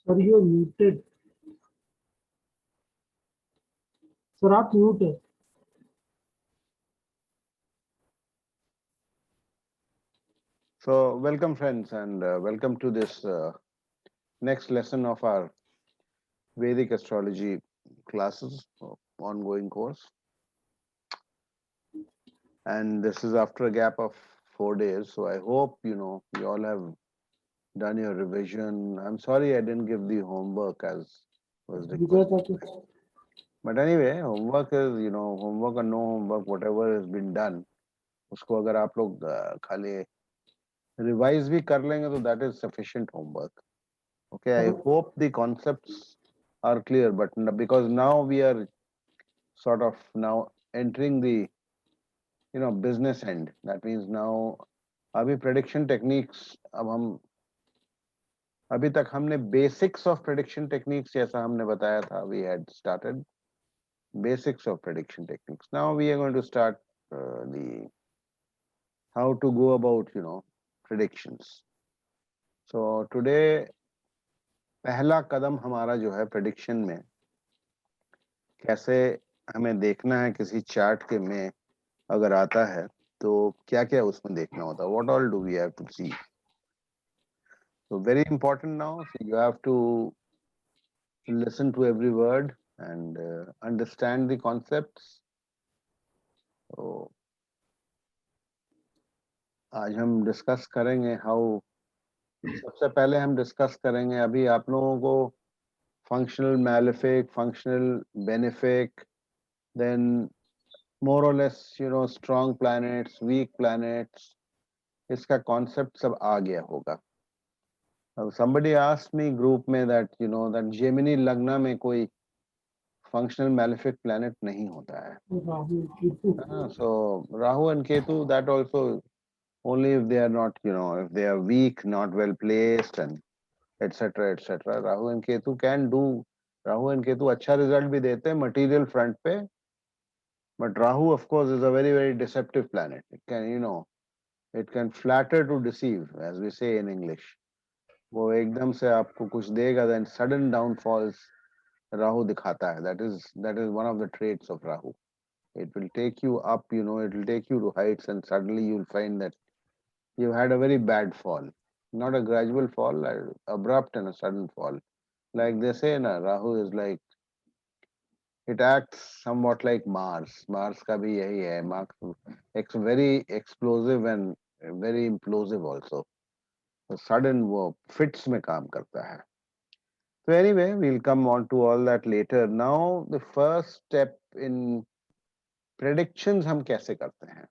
Sir you muted. Sir आप mute है। So, welcome friends, and welcome to this next lesson of our Vedic astrology classes, ongoing course. And this is after a gap of 4 days. So I hope, you all have done your revision. I'm sorry I didn't give the homework as was requested. But anyway, homework is, homework or no homework, whatever has been done, उसको अगर आप लोग खाली revise भी कर लेंगे तो that is sufficient homework. Okay, I hope the concepts are clear, but because now we are sort of now entering the business end. That means now अभी prediction techniques अब हम अभी तक हमने basics of prediction techniques जैसा हमने बताया था, we had started basics of prediction techniques. Now we are going to start the how to go about predictions. So today पहला कदम हमारा जो है prediction में कैसे हमें देखना है किसी चार्ट के में अगर आता है तो क्या क्या उसमें देखना होता है, what all do we have to see. So very important now, so you have to listen to every word and understand the concepts. तो आज हम डिस्कस करेंगे हाउ सबसे पहले हम डिस्कस करेंगे अभी आप लोगों को functional malefic, functional benefic, then more or less strong planets, weak planets, इसका कॉन्सेप्ट सब आ गया होगा. Somebody asked me group में that that Gemini लग्न में कोई functional malefic planet नहीं होता है. So Rahu and Ketu, that also only if they are not if they are weak, not well placed, and etc etc. Rahu and Ketu can do. Rahu and Ketu अच्छा result भी देते हैं material front पे. But Rahu, of course, is a very, very deceptive planet. It can, it can flatter to deceive, as we say in English. वो एकदम से आपको कुछ देगा, then sudden downfalls Rahu दिखाता है. That is one of the traits of Rahu. It will take you up, it will take you to heights, and suddenly you'll find that you had a very bad fall. Not a gradual fall, abrupt and a sudden fall. Like they say, na, Rahu is like, it acts somewhat like Mars. Mars का भी यही है. Mars, it's very explosive and very implosive also. So sudden वो fits में काम करता है. So anyway, we'll come on to all that later. Now, the first step in predictions हम कैसे करते हैं?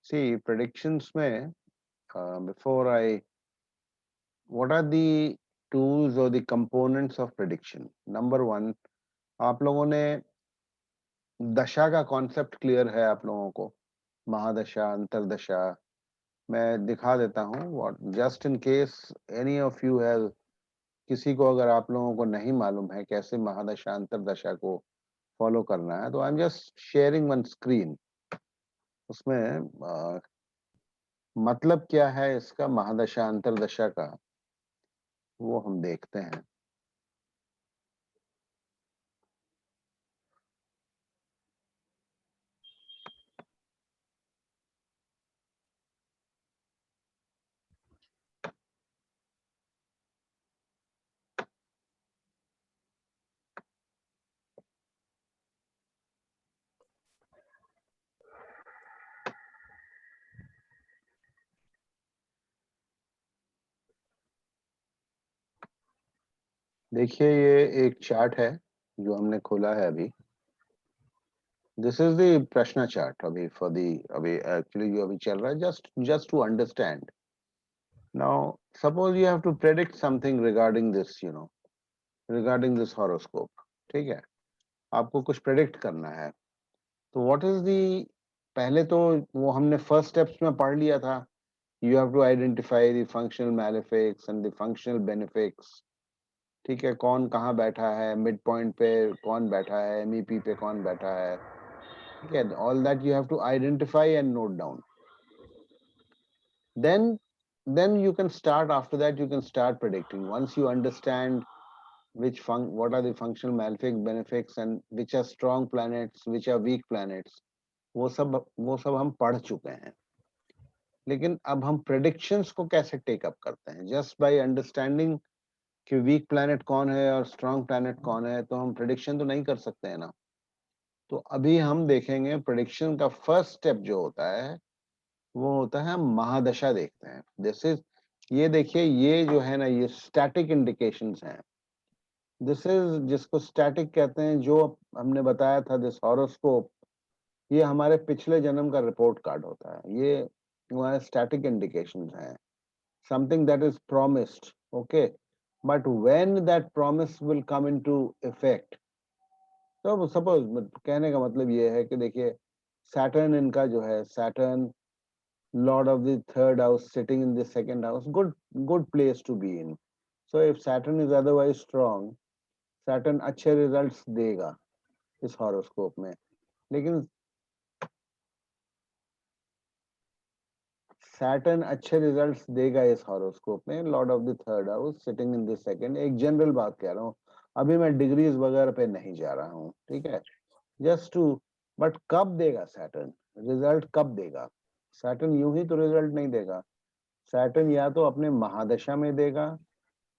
See, predictions में, before what are the tools or the components of prediction? Number one, आप लोगों ने दशा का कॉन्सेप्ट क्लियर है आप लोगों को, महादशा, अंतरदशा. मैं दिखा देता हूँ, what just in case any of you has, किसी को अगर आप लोगों को नहीं मालूम है कैसे महादशा अंतरदशा को फॉलो करना है, तो I am just sharing one screen. उसमें मतलब क्या है इसका महादशा अंतरदशा का, वो हम देखते हैं. देखिए ये एक चार्ट है जो हमने खोला है अभी. दिस इज द प्रश्न चार्ट अभी फॉर दी अभी एक्चुअली जो अभी चल रहा है, just to understand. Now suppose you have to predict something regarding this regarding this horoscope. ठीक है, आपको कुछ प्रेडिक्ट करना है. तो व्हाट इज दी, पहले तो वो हमने फर्स्ट स्टेप्स में पढ़ लिया था. You have to identify the functional malefics and the functional benefics. ठीक है, कौन कहाँ बैठा है, मिड पॉइंट पे कौन बैठा है, एमईपी पे कौन बैठा है. ठीक है, all that you have to identify and note down. then you can start, after that you can start predicting. Once you understand what are the functional malefic benefics and which are strong planets, which are weak planets, वो सब हम पढ़ चुके हैं। लेकिन अब हम predictions को कैसे टेक अप करते हैं? जस्ट बाय अंडरस्टैंडिंग कि वीक प्लैनेट कौन है और स्ट्रांग प्लैनेट कौन है, तो हम प्रेडिक्शन तो नहीं कर सकते हैं ना। तो अभी हम देखेंगे प्रेडिक्शन का फर्स्ट स्टेप जो होता है वो होता है हम महादशा देखते हैं। दिस इज, ये देखिए, ये जो है ना, ये स्टैटिक इंडिकेशंस हैं। दिस इज, जिसको स्टैटिक कहते हैं, जो हमने बताया था, दिस हॉरोस्कोप, ये हमारे पिछले जन्म का रिपोर्ट कार्ड होता है। ये हमारे स्टैटिक इंडिकेशंस हैं, something that is promised, okay, but when that promise will come into effect. तो सपोज, कहने का मतलब ये है कि देखिए, सैटर्न इनका जो है, Saturn lord of the third house sitting in the second house, good place to be in. So if Saturn is otherwise strong, Saturn अच्छे रिजल्ट्स देगा इस हॉरोस्कोप में। लेकिन सैटर्न अच्छे रिजल्ट्स देगा इस हॉरोस्कोप में, Lord of the third house sitting in the second. एक जनरल बात कह रहा हूँ, अभी मैं डिग्रीज वगैरह पे नहीं जा रहा हूँ, ठीक है, जस्ट टू। बट कब देगा सैटर्न रिजल्ट? कब देगा सैटर्न? यूं ही तो रिजल्ट नहीं देगा। सैटर्न या तो अपने महादशा में देगा,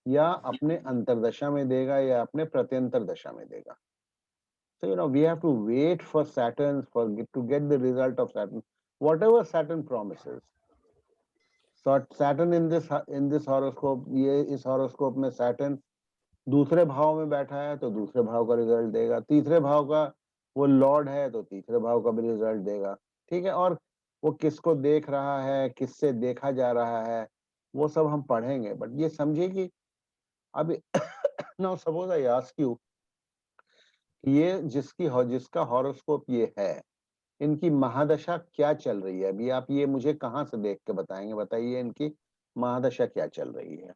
या अपने अंतरदशा में देगा, या अपने प्रत्यंतर दशा में देगा। So we have to wait for Saturn to get the result of Saturn, whatever Saturn promises. So Saturn in this horoscope, ये इस horoscope में Saturn दूसरे भाव में बैठा है तो दूसरे भाव का रिजल्ट देगा, तीसरे भाव का वो लॉर्ड है तो तीसरे भाव का भी रिजल्ट देगा, ठीक है। और वो किसको देख रहा है, किससे देखा जा रहा है, वो सब हम पढ़ेंगे। बट ये समझिए कि अभी now suppose I ask you, ये जिसका हॉरोस्कोप ये है, इनकी महादशा क्या चल रही है अभी? आप ये मुझे कहाँ से देख के बताएंगे? बताइए, इनकी महादशा क्या चल रही है?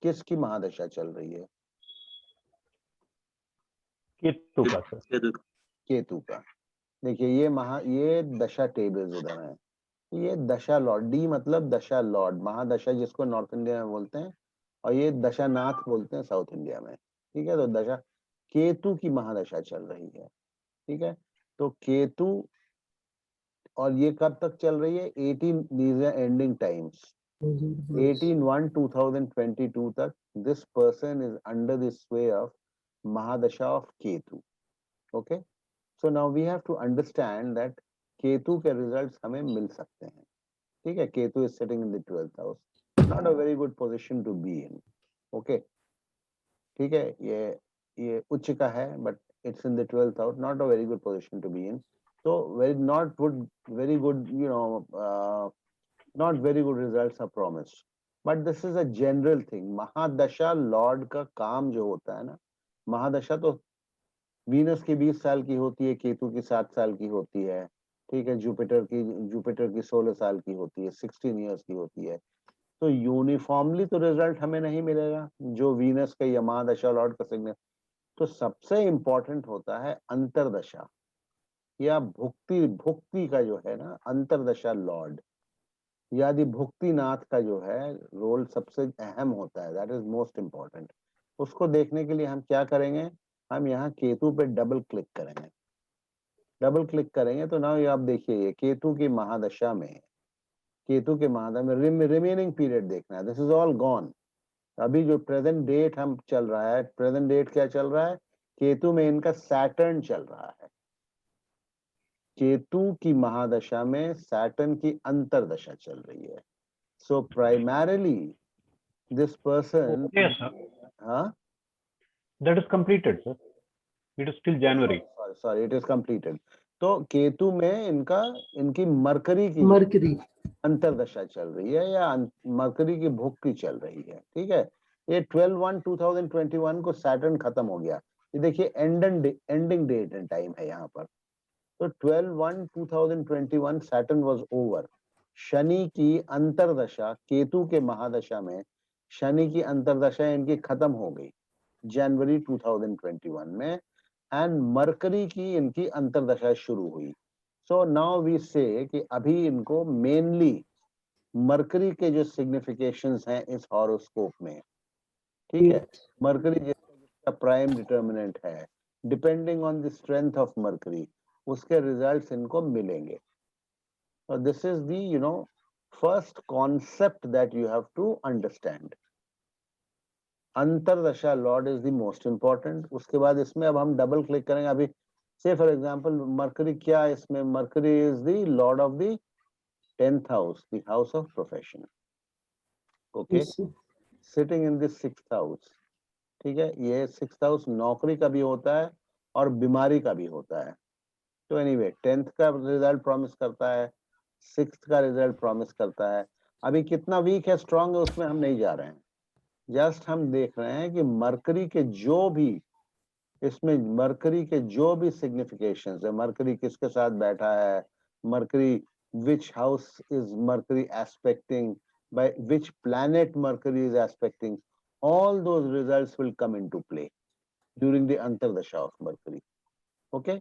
किसकी महादशा चल रही है? केतु का सर। केतु का। देखिए, ये दशा टेबल्स उधर हैं। ये दशा लॉर्ड, डी मतलब दशा लॉर्ड, महादशा जिसको नॉर्थ इंडिया में बोलते हैं, और ये दशानाथ बोलते हैं साउथ इंडिया में, ठीक है। तो दशा केतु की महादशा चल रही है, ठीक है। तो केतु, और ये कब तक चल रही है? 18, these are ending times, 18/1/2022 तक this person is under the sway of Mahadasha of Ketu. Okay, so now we have to understand that Ketu के results हमें मिल सकते हैं, ठीक है। Ketu is sitting in the 12th house, not a very good position to be in. Okay, ठीक है, ये उच्च का है, but it's in the 12th house, not a very good position to be in. So very good, not very good results are promised. But this is a general thing. Mahadasha lord का काम जो होता है ना, महादशा तो वीनस की 20 साल की होती है, केतु की 7 साल की होती है, ठीक है। जुपिटर की 16 साल की होती है, 16 इयर्स की होती है। तो यूनिफॉर्मली तो रिजल्ट हमें नहीं मिलेगा जो वीनस का या महादशा लॉर्ड का सिग्नल। तो सबसे इंपॉर्टेंट होता है अंतरदशा, या भुक्ति का जो है ना, अंतरदशा लॉर्ड यादि भुक्तिनाथ का जो है रोल सबसे अहम होता है, दैट इज मोस्ट इम्पोर्टेंट। उसको देखने के लिए हम क्या करेंगे? हम यहाँ केतु पे डबल क्लिक करेंगे। डबल क्लिक करेंगे तो ना, ये आप देखिए, ये केतु की महादशा में, केतु के महादशा में रिमेनिंग पीरियड देखना है। This is all gone. अभी जो प्रेजेंट डेट हम चल रहा है, प्रेजेंट डेट क्या चल रहा है? केतु में इनका सैटर्न चल रहा है। केतु की महादशा में सैटर्न की अंतरदशा चल रही है। So primarily this person, Yes, sir. हाँ, That is completed, sir. It is till January. Sorry, it is completed. तो केतु में इनकी मरकरी की मरकरी अंतरदशा चल रही है, या मरकरी की भुक्ति चल रही है, ठीक है। ये 12/1/2021 को सैटर्न खत्म हो गया। ये देखिए, एंडिंग डेट एंड टाइम है यहाँ पर। तो 12/1/2021 सैटर्न वाज ओवर। शनि की अंतरदशा, केतु के महादशा में शनि की अंतरदशा इनकी खत्म हो गई जनवरी 2021 में, एंड मरकरी की इनकी अंतरदशा शुरू हुई। सो नाउ वी से कि अभी इनको मेनली मरकरी के जो सिग्निफिकेशंस हैं इस हॉरोस्कोप में, ठीक है, मरकरी जिसका प्राइम डिटर्मिनेंट है, depending on the strength of Mercury उसके रिजल्ट्स इनको मिलेंगे। और this is the first concept that you have to understand. Antardasha lord is the most important. उसके बाद इसमें अब हम डबल क्लिक करेंगे। अभी से फॉर एग्जांपल मरकरी क्या है इसमें, mercury is the Lord of the 10th house, the house of profession. Okay, Yes, sir. Sitting in the 6th house. ठीक है, ये 6th हाउस नौकरी का भी होता है और बीमारी का भी होता है। तो एनीवे 10th का रिजल्ट प्रॉमिस करता है, 6th का रिजल्ट प्रॉमिस करता है। अभी कितना वीक है स्ट्रांग है उसमें हम नहीं जा रहे हैं, जस्ट हम देख रहे हैं कि मरकरी के जो भी इसमें मरकरी के जो भी सिग्निफिकेशंस है, मरकरी किसके साथ बैठा है, mercury which house is Mercury aspecting, by which planet Mercury is aspecting, all those results will come into play during the Antardasha of Mercury. Okay,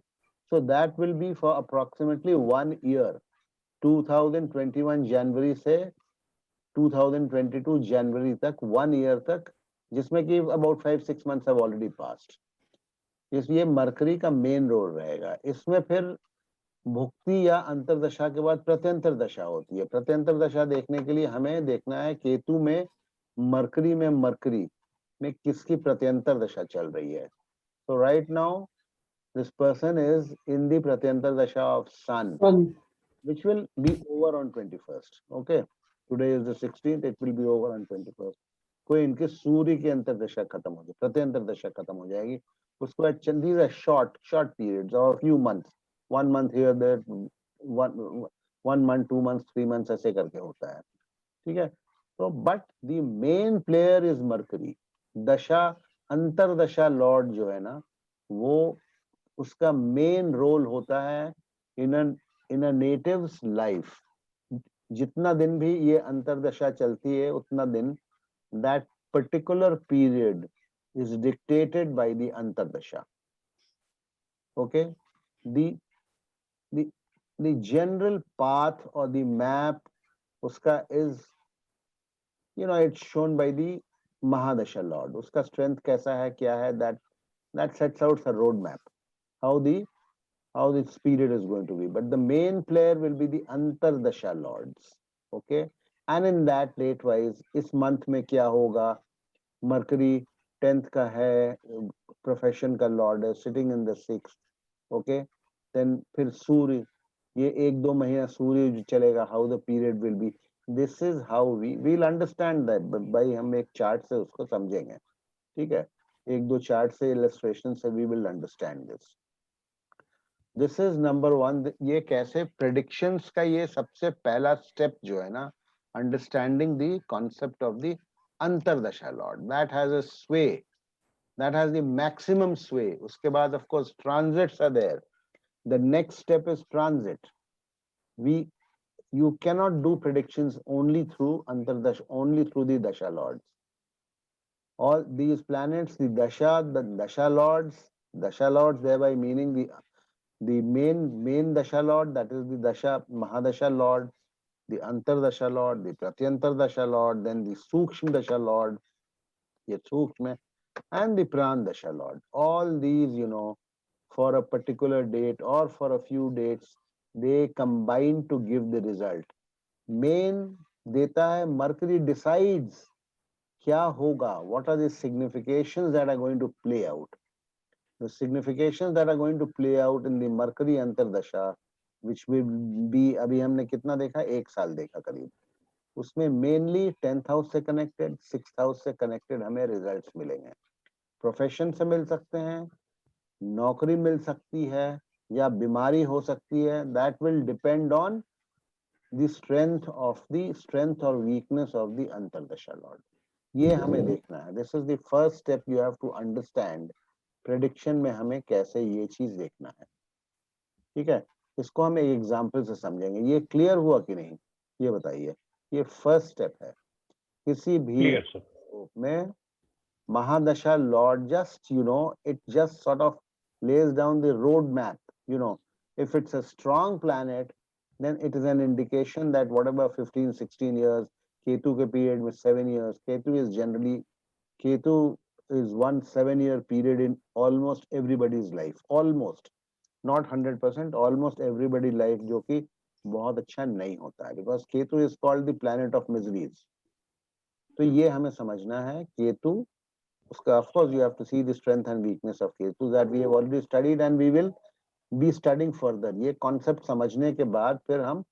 so that will be for approximately 1 year, 2021 January से 2022 January तक, 1 year तक, जिसमें कि about 5-6 months have already passed. इसलिए mercury का main role रहेगा इसमें। फिर भुक्ति या अंतरदशा के बाद प्रत्यंतर दशा होती है। प्रत्यंतर दशा देखने के लिए हमें देखना है केतु में मरकरी में किसकी प्रत्यंतर दशा चल रही है। So right now this person is in the pratyantar dasha of sun, Sun. which will be over on 21st. Okay, today is the 16th, it will be over on 21st. कोई इनके सूर्य की अंतरदशा खत्म हो जाए, प्रत्यंतर दशा खत्म हो जाएगी। उसके बाद these are short periods or a few months, 1 month here there, 1 month 2 months 3 months ऐसे करके होता है। ठीक है, तो but the main player is mercury. दशा अंतरदशा लॉर्ड जो है ना, वो उसका मेन रोल होता है इन अ नेटिव्स लाइफ। जितना दिन भी ये अंतरदशा चलती है उतना दिन that particular period is dictated by the antardasha. Okay, the the general path or the map uska is it's shown by the mahadasha lord. Uska strength kaisa hai, kya hai, that sets out a road map how this period is going to be, but the main player will be the antardasha lords. Okay, and in that date wise इस month में क्या होगा, mercury 10th का है, profession का lord है, sitting in the 6th. Okay, then फिर सूर्य, ये 1-2 महीना सूर्य जो चलेगा, how the period will be, this is how we will understand that भाई। हम एक चार्ट से उसको समझेंगे। ठीक है, 1-2 चार्ट से, इलस्ट्रेशन से we will understand this. This is number 1। ये कैसे प्रेडिक्शंस का ये सबसे पहला स्टेप जो है ना, understanding the concept of the अंतरदशा lord, that has a sway, that has the maximum sway. उसके बाद of course transits are there. The next step is transit. You cannot do predictions only through antardasha, only through the dasha lords. All these planets, the dasha lords thereby meaning the main dasha lord, that is the dasha mahadasha lord, the antardasha lord, the pratyantar dasha lord, then the sukshma dasha lord, ye sukshma, and the pran dasha lord. All these for a particular date or for a few dates they combine to give the result. Main देता है Mercury decides क्या होगा, what are the significations that are going to play out. The significations that are going to play out in the Mercury अंतरदशा, which will be, अभी हमने कितना देखा, 1 साल देखा करीब, उसमें मेनली 10th हाउस से कनेक्टेड, 6th हाउस से कनेक्टेड हमें रिजल्ट्स मिलेंगे। प्रोफेशन से मिल सकते हैं, नौकरी मिल सकती है, या बीमारी हो सकती है। That will depend on the strength और वीकनेस ऑफ द अंतरदशा लॉर्ड। ये हमें देखना है। This is the first step you have to understand. Prediction में हमें कैसे ये चीज देखना है। ठीक है, इसको हम एक एग्जाम्पल से समझेंगे। ये क्लियर हुआ कि नहीं, ये बताइए। ये फर्स्ट स्टेप है। किसी भी Clear, sir. में Mahadasha Lord just, it just sort of lays down the road map. If it's a strong planet, then it is an indication that whatever 15-16 years, Ketu ke period with 7 years, Ketu is generally Ketu is 1 7 year period in almost everybody's life. Almost, not 100%, almost everybody's life, जो कि बहुत अच्छा नहीं होता है, because Ketu is called the planet of miseries. तो ये हमें समझना है केतु उसका, of course you have to see the strength and weakness of Ketu that we have already studied and we will be studying further. ये concept समझने के बाद फिर हम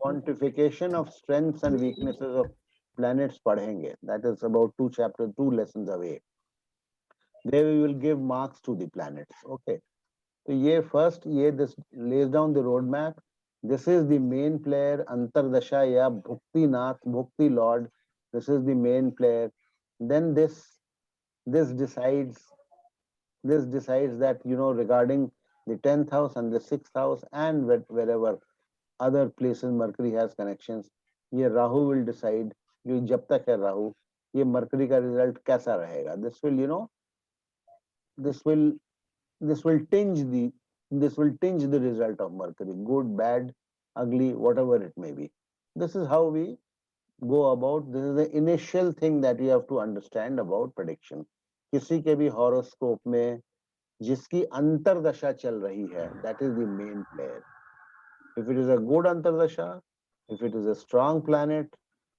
quantification of strengths and weaknesses of planets पढ़ेंगे. That is about 2 lessons away. There we will give marks to the planets. Okay. So ये first, ये this lays down the roadmap. This is the main player, Antardasha या Bhukti Nath, Bhukti Lord. This is the main player. Then this decides that, you know, regarding the 10th house and the 6th house and wherever other places Mercury has connections, ये Rahu will decide. ये जब तक है Rahu, ये Mercury का result कैसा रहेगा? This will, you know, this will tinge the result of Mercury, good, bad, ugly, whatever it may be. This is how we go about. This is the initial thing that you have to understand about prediction. किसी के भी horoscope में जिसकी अंतरदशा चल रही है, that is the main player. If it is a good अंतरदशा, if it is a strong planet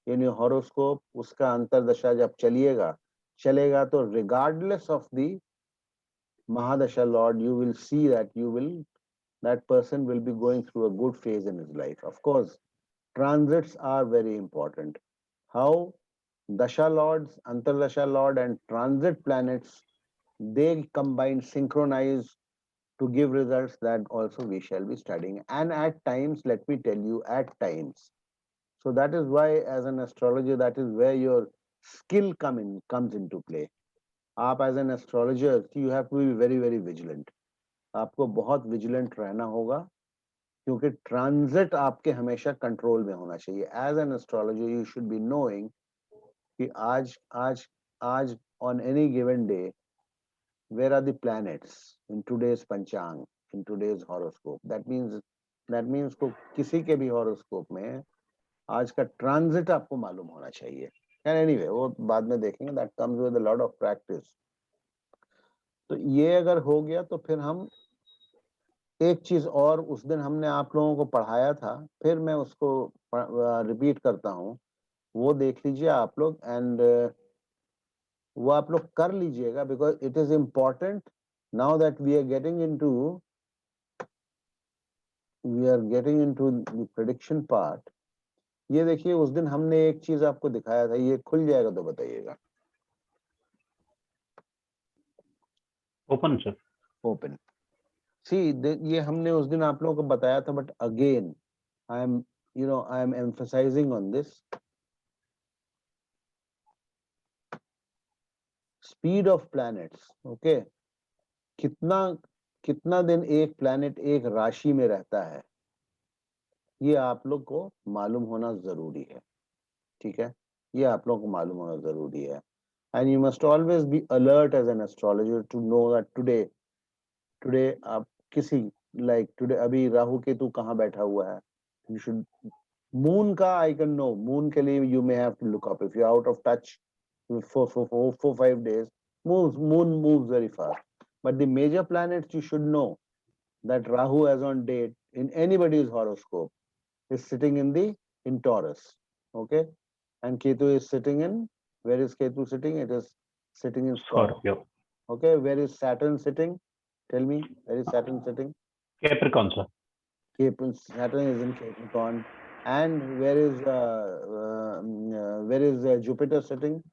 in your horoscope, उसका अंतरदशा जब चलेगा तो regardless of the Mahadasha Lord, you will see that that person will be going through a good phase in his life. Of course, transits are very important. How Dasha Lords, Antardasha Lord and transit planets, they combine, synchronize to give results, that also we shall be studying. And at times, let me tell you, at times. So that is why as an astrologer, that is where your skill comes into play. आप as an astrologer, you have to be very, very vigilant. आपको बहुत vigilant रहना होगा, क्योंकि transit आपके हमेशा control में होना चाहिए. As an astrologer, you should be knowing कि आज on any given day, where are the planets in today's panchang, in today's horoscope. That means को किसी के भी horoscope में आज का transit आपको मालूम होना चाहिए. And anyway, वो बाद में देखेंगे. That comes with a lot of practice. तो ये अगर हो गया तो फिर हम एक चीज और उस दिन हमने आप लोगों को पढ़ाया था, फिर मैं उसको रिपीट करता हूँ, वो देख लीजिए आप लोग. एंड वो आप लोग कर लीजिएगा, because it is important now that we are getting into the prediction part. ये देखिए, उस दिन हमने एक चीज आपको दिखाया था, ये खुल जाएगा तो बताइएगा. Open sir. ओपन. See, ये हमने उस दिन आप लोगों को बताया था, but again, I am emphasizing on this. Speed of planets, okay? कितना दिन एक planet एक राशि में रहता है, ये आप लोग को मालूम होना जरूरी है. ठीक है, ये आप लोग को मालूम होना जरूरी है. And you must always be alert as an astrologer to know that today आप किसी like today अभी राहु केतु कहाँ बैठा हुआ है. You should moon का I can know. Moon के लिए you may have to look up if you're out of touch for 4-5 days. Moon moves very fast. But the major planets you should know that Rahu as on date in anybody's horoscope is sitting in Taurus. Okay, and Ketu is sitting in, where is Ketu sitting? It is sitting in Scorpio. Okay, where is Saturn sitting? Tell me, where is Saturn sitting? Capricorn, sir. Saturn is in Capricorn. And where is Jupiter sitting?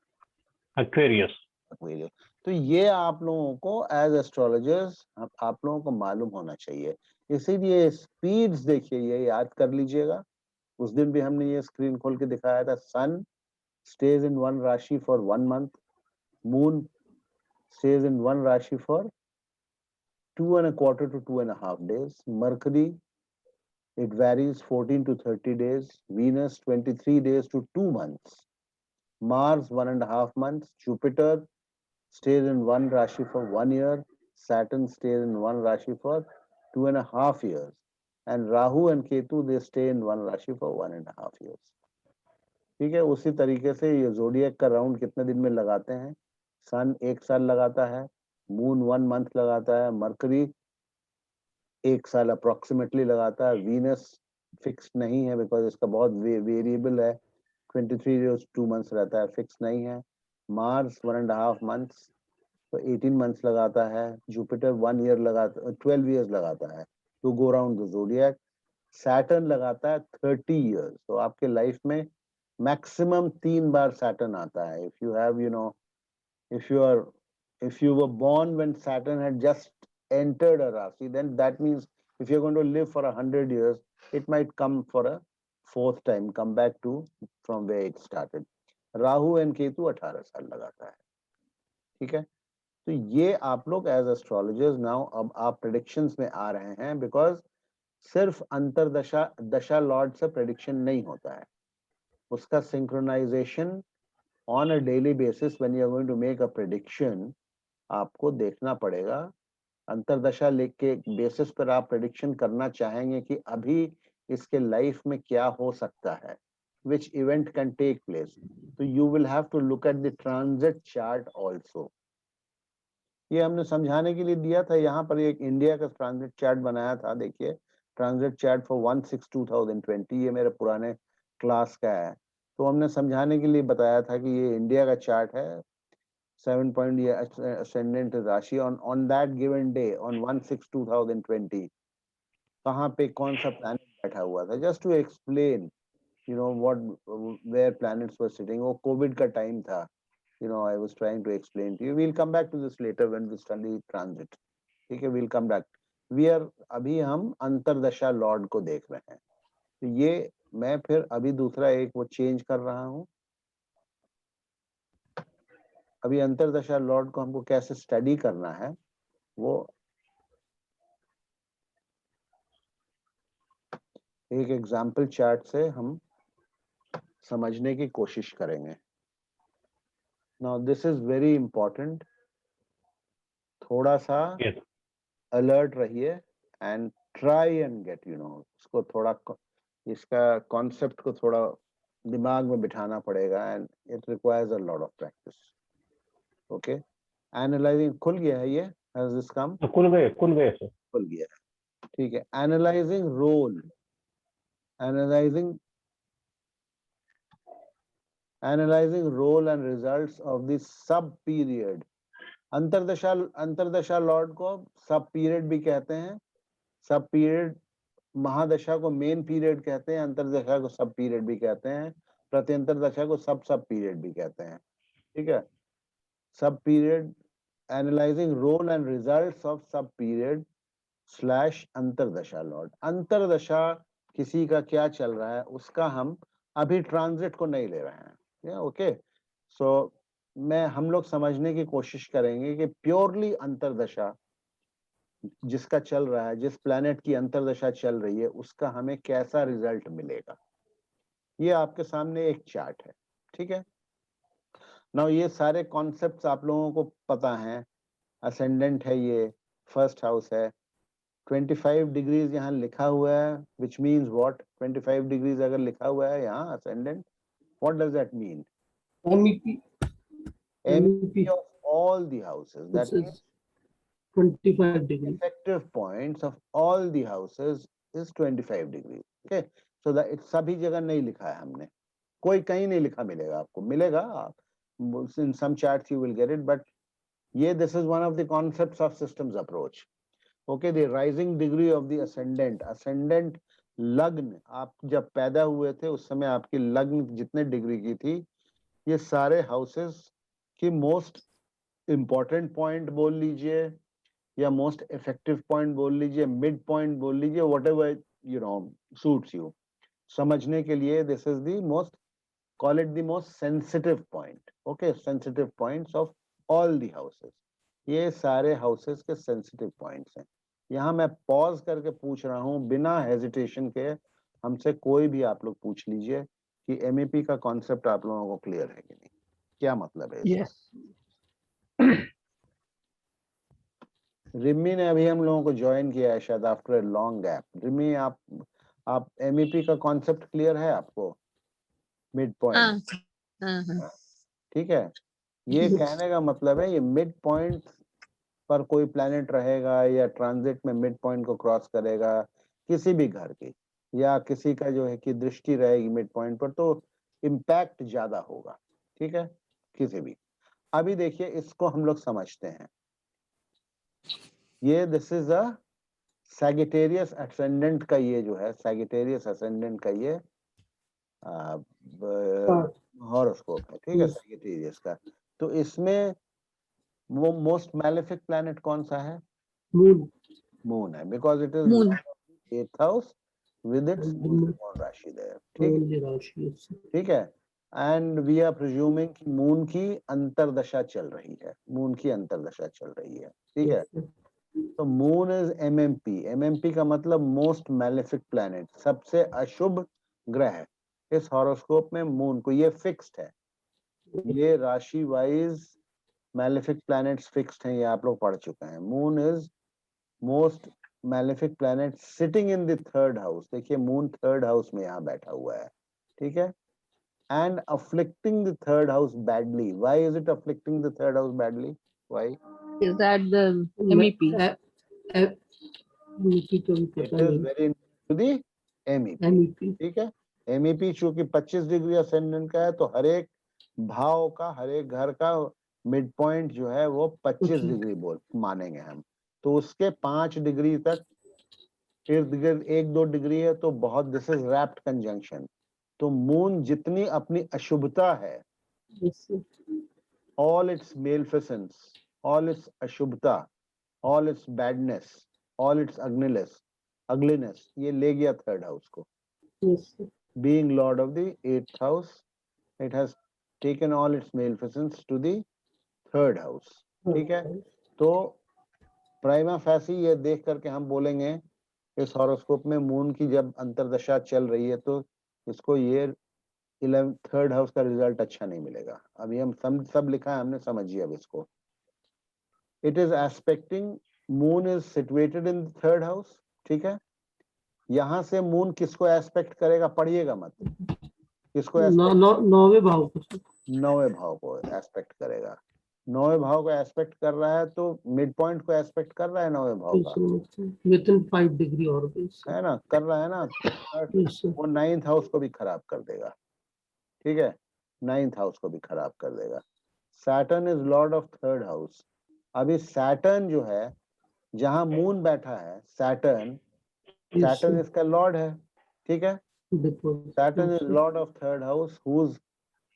Aquarius. Aquarius. तो ये आप लोगों को as astrologers आप लोगों को मालूम होना चाहिए. इसीलिए स्पीड्स देखिए, ये याद कर लीजिएगा. उस दिन भी हमने ये स्क्रीन खोल के दिखाया था. सन stays in one rashi for 1 month. Moon stays in one rashi for 2.25 to 2.5 days. Mercury, it varies 14 to 30 days. Venus 23 days to 2 months. Mars 1.5 months. Jupiter stays in one rashi for 1 year. Saturn stays in one rashi for 2.5 years. And Rahu and Ketu, they stay in one rashi for 1.5 years. ठीक है, उसी तरीके से ये जोडिएक का round कितने दिन में लगाते हैं. सन 1 साल लगाता है, मून 1 मंथ लगाता है, मरकरी 1 साल अप्रोक्सीमेटली लगाता है, वीनस फिक्स नहीं है बिकॉज इसका बहुत वेरिएबल है, 23 years 2 months रहता है, फिक्स नहीं है। मार्स 1.5 months, तो 18 months लगाता है। जुपिटर 1 year लगाता, 12 years लगाता है to go round the zodiac. Saturn लगाता है 30 years। तो आपके लाइफ में मैक्सिमम 3 बार सैटर्न आता है। If you have if you were born when Saturn had just entered a Rasi, then that means if you're going to live for 100 years, it might come for a 4th time, come back to from where it started. Rahu and Ketu 18 साल लगाता है, ठीक है। तो ये आप लोग as astrologers now अब आप प्रेडिक्शंस में आ रहे हैं, बिकॉज सिर्फ अंतरदशा दशा लॉर्ड से प्रेडिक्शन नहीं होता है, उसका synchronisation on a daily basis when you are going to make a prediction आपको देखना पड़ेगा। अंतरदशा लेके बेसिस पर आप प्रेडिक्शन करना चाहेंगे कि अभी इसके लाइफ में क्या हो सकता है, which event can take place, so you will have to look at the transit chart also। ये हमने समझाने के लिए दिया था, यहाँ पर एक इंडिया का ट्रांजिट चार्ट बनाया था, देखिए ट्रांजिट चार्ट फॉर 1/6/2020, ये मेरे पुराने क्लास का है। तो हमने समझाने के लिए बताया था कि ये इंडिया का चार्ट है, 7 point ascendant राशि on that given day on 1/6/2020 कहाँ पे कौन सा प्लैनेट बैठा हुआ था, just to explain you know what where planets were sitting। वो कोविड का टाइम था, you know I was trying to explain to you। we'll come back to this later when we study transit, ठीक है, we'll come back। अभी हम अंतरदशा lord को देख रहे हैं। तो ये मैं फिर अभी दूसरा एक वो चेंज कर रहा हूँ। अभी अंतरदशा लॉर्ड को हमको कैसे स्टडी करना है वो एक एग्जाम्पल चार्ट से हम समझने की कोशिश करेंगे। Now this is very important, थोड़ा सा Yes. अलर्ट रहिए एंड ट्राई एंड गेट इसको थोड़ा इसका कॉन्सेप्ट को थोड़ा दिमाग में बिठाना पड़ेगा and it requires a lot of practice. Okay, analysing खुल गया है, ये हैज दिस कम? खुल गए सर। खुल गया है, ठीक है। Analysing role, analyzing role and results of the sub period। Antardasha lord को सब पीरियड भी कहते हैं, सब पीरियड महादशा को मेन पीरियड कहते हैं, अंतरदशा को सब पीरियड भी कहते हैं, प्रत्यंतर दशा को सब पीरियड भी कहते हैं, ठीक है। Sub period, analysing role and results of sub period slash अंतरदशा लॉर्ड। अंतरदशा किसी का क्या चल रहा है उसका हम अभी ट्रांजिट को नहीं ले रहे हैं, ओके। सो हम लोग समझने की कोशिश करेंगे कि प्योरली अंतरदशा जिसका चल रहा है, जिस प्लैनेट की अंतरदशा चल रही है, उसका हमें कैसा रिजल्ट मिलेगा। ये आपके सामने एक चार्ट है, ठीक है। नाउ ये सारे कॉन्सेप्ट्स आप लोगों को पता हैं। असेंडेंट है, ये फर्स्ट हाउस है, 25 डिग्रीज यहाँ लिखा हुआ है, विच मीन्स व्हाट? 25 डिग्रीज अगर लिखा हुआ है यहाँ ascendant, what does that mean? MEP MEP of all the houses, that this means is 25 degrees। effective points of all the houses is 25 degrees। okay, so that it सभी जगह नहीं लिखा है हमने, कोई कहीं नहीं लिखा मिलेगा आपको, मिलेगा in some charts you will get it, but ये this is one of the concepts of systems approach। okay, the rising degree of the ascendant लग्न, आप जब पैदा हुए थे उस समय आपकी लग्न जितने डिग्री की थी, ये सारे हाउसेस की मोस्ट इंपॉर्टेंट पॉइंट बोल लीजिए या मोस्ट इफेक्टिव पॉइंट बोल लीजिए, मिड पॉइंट बोल लीजिए, व्हाटएवर सूट्स यू। समझने के लिए this is the most, call it the most sensitive point। okay, sensitive points of all the houses। ये सारे houses के sensitive points हैं। यहाँ मैं पॉज करके पूछ रहा हूँ बिना हेजिटेशन के, हमसे कोई भी आप लोग पूछ लीजिए कि एमईपी का कॉन्सेप्ट आप लोगों को क्लियर है कि नहीं, क्या मतलब है इसका? Yes। रिमी ने अभी हम लोगों को ज्वाइन किया है शायद after a long gap. Rimi, आप एमईपी का कॉन्सेप्ट क्लियर है आपको? मिड पॉइंट, ठीक है। ये Yes. कहने का मतलब है ये मिड पॉइंट पर कोई प्लैनेट रहेगा या ट्रांजिट में मिड पॉइंट को क्रॉस करेगा किसी भी घर की, या किसी का जो है कि दृष्टि रहेगी मिड पॉइंट पर, तो इम्पैक्ट ज्यादा होगा, ठीक है, किसी भी। अभी देखिए इसको हम लोग समझते हैं, ये this is a Sagittarius ascendant का, ये जो है सैगिटेरियस असेंडेंट का ये हॉरोस्कोप है, ठीक है, Yes. सैगिटेरियस का। तो इसमें वो मोस्ट मैलेफिक प्लैनेट कौन सा है? Moon. मून है, because it is Moon. 8th house with its And the मूल moon. त्रिकोण राशि देयर, ठीक है, Only Rashi. Yes. ठीक है। एंड वी आर प्रिज्यूमिंग कि मून की अंतरदशा चल रही है, मून की अंतरदशा चल रही है, ठीक है। Yes, sir. तो मून इज एमएमपी, एमएमपी का मतलब मोस्ट मैलेफिक प्लैनेट, सबसे अशुभ ग्रह। इस हॉरोस्कोप में मून को, ये फिक्स्ड है, ये राशि वाइज मैलेफिक प्लैनेट्स फिक्स्ड हैं, ये आप लोग पढ़ चुके हैं। Moon is most malefic planet sitting in the 3rd house, देखिए मून 3rd हाउस में यहाँ बैठा हुआ है, ठीक है, and afflicting the 3rd house badly. Why is it afflicting the 3rd house badly? Why? Is that the MEP? MEP तो भी इट पता इज नहीं. Very to the MEP, MEP. ठीक है। एमईपी चूंकि 25 डिग्री असेंडेंट का है, तो हर एक भाव का, हर एक घर का मिड पॉइंट जो है वो 25 25 डिग्री बोल मानेंगे हम। तो उसके 5 डिग्री तक इर्द गिर्द 1-2 डिग्री है, तो बहुत, दिस इज रैप्ट कंजंक्शन। तो मून जितनी अपनी अशुभता है, Yes, sir. all its maleficence, all its ashubhta, all its badness, all its ugliness, ये ले गया 3rd हाउस को। Yes, sir. Being lord of the 8th house, it has taken all its maleficence to the 3rd house, ठीक है। तो prima फैसी ये देख करके हम बोलेंगे इस हॉरोस्कोप में मून की जब अंतरदशा चल रही है, तो इसको ये 3rd हाउस का रिजल्ट अच्छा नहीं मिलेगा। अभी हम सब लिखा है हमने, समझिए अब इसको। It is expecting, moon is situated in 3rd house, ठीक है। यहां से मून किसको एस्पेक्ट करेगा, पढ़िएगा मत, किसको एस्पेक्ट? 9वें भाव को. 9वें भाव को एस्पेक्ट करेगा। 9वें भाव को एस्पेक्ट कर रहा है, तो मिड पॉइंट को एस्पेक्ट कर रहा है 9वें भाव का, Within 5 degree orbit. है ना, कर रहा है ना। Yes, sir. वो 9th हाउस को भी खराब कर देगा, ठीक है, 9th हाउस को भी खराब कर देगा। Saturn is Lord of 3rd house. अभी सैटर्न जो है, जहां मून बैठा है, सैटर्न, Yes, सैटर्न sir. इसका लॉर्ड है, ठीक है। Because. Saturn Yes, is sir. lord of 3rd house, whose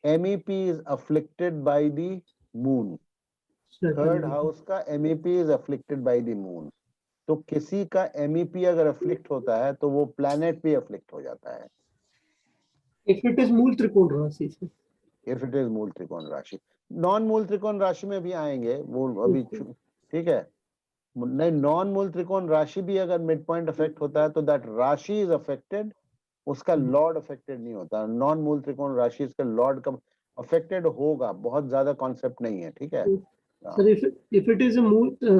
MEP is afflicted by the moon. 3rd Certainly. house का MEP is afflicted by the moon. तो किसी का MEP अगर afflict होता है, तो वो प्लैनेट भी अफ्लिक्ट हो जाता है, If it is मूल त्रिकोण राशि, sir. इफ इट इज मूल त्रिकोण राशि। नॉन मूल त्रिकोण राशि में भी आएंगे वो अभी, ठीक है। नहीं, नॉन मूल त्रिकोण राशि भी अगर मिड पॉइंट अफेक्ट होता है, तो दैट राशि इज अफेक्टेड, उसका लॉर्ड अफेक्टेड नहीं होता। नॉन मूल त्रिकोण राशि इसका लॉर्ड का अफेक्टेड होगा, बहुत ज्यादा कॉन्सेप्ट नहीं है, ठीक है। Sir, if it is a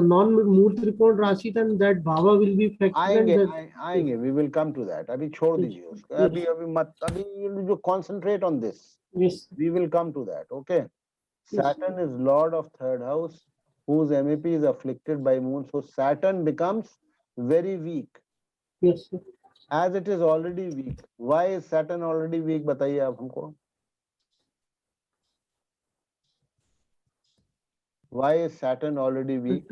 non-मूल त्रिकोण राशि, then that bhava will be affected. आएंगे And that, आएंगे, we will come to that, अभी छोड़ दीजिए उसको, अभी अभी मत, अभी जो concentrate on this, yes, we will come to that, okay. Saturn is lord of 3rd house, whose MEP is afflicted by moon, so Saturn becomes very weak, yes, sir. as it is already weak. Why is Saturn already weak, बताइए आप हमको। Why is Saturn already weak?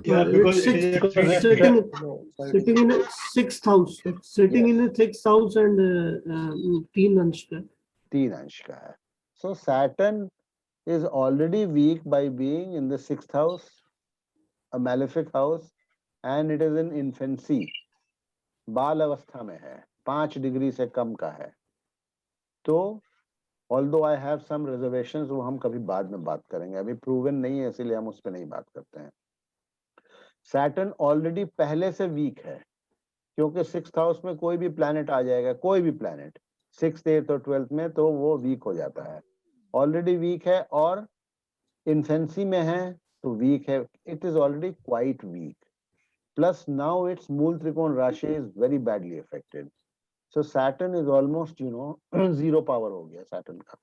Yeah, because It's it is a sitting in a 6th house, sir. Sitting in a 6th house and 3 अंश का. 3 अंश का है। So Saturn is already weak by being in the 6th house, a malefic house, and it is in infancy, बाल अवस्था में है, 5 degree से कम का है। तो although I have some reservations, वो हम कभी बाद में बात करेंगे, अभी प्रूवन नहीं है, इसीलिए हम उस पर नहीं बात करते हैं। सैटर्न ऑलरेडी पहले से वीक है, क्योंकि 6th हाउस में कोई भी प्लैनेट आ जाएगा, कोई भी प्लैनेट 6th, 8th और 12th में, तो वो वीक हो जाता है, ऑलरेडी वीक है, और इन्फेंसी में है तो वीक है, it is already quite weak. Plus now it's मूल त्रिकोण राशि is very badly affected, so Saturn is almost 0 power हो गया सैटर्न का।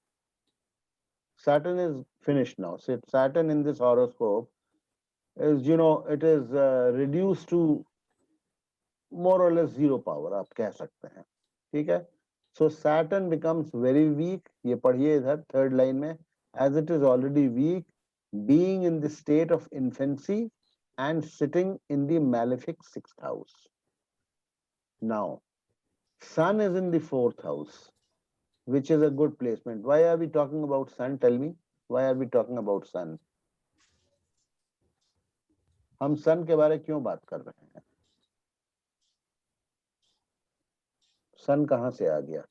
Saturn is finished now. So Saturn in this horoscope is, you know, it is reduced to more or less zero power, आप कह सकते हैं, ठीक है? So Saturn becomes very weak. ये पढ़िए इधर third line में, as it is already weak, being in the state of infancy and sitting in the malefic 6th house. Now, Sun is in the 4th house, which is a good placement. Why are we talking about Sun? Tell me, why are we talking about Sun? हम Sun के बारे क्यों बात कर रहे हैं? Sun कहाँ से आ गया?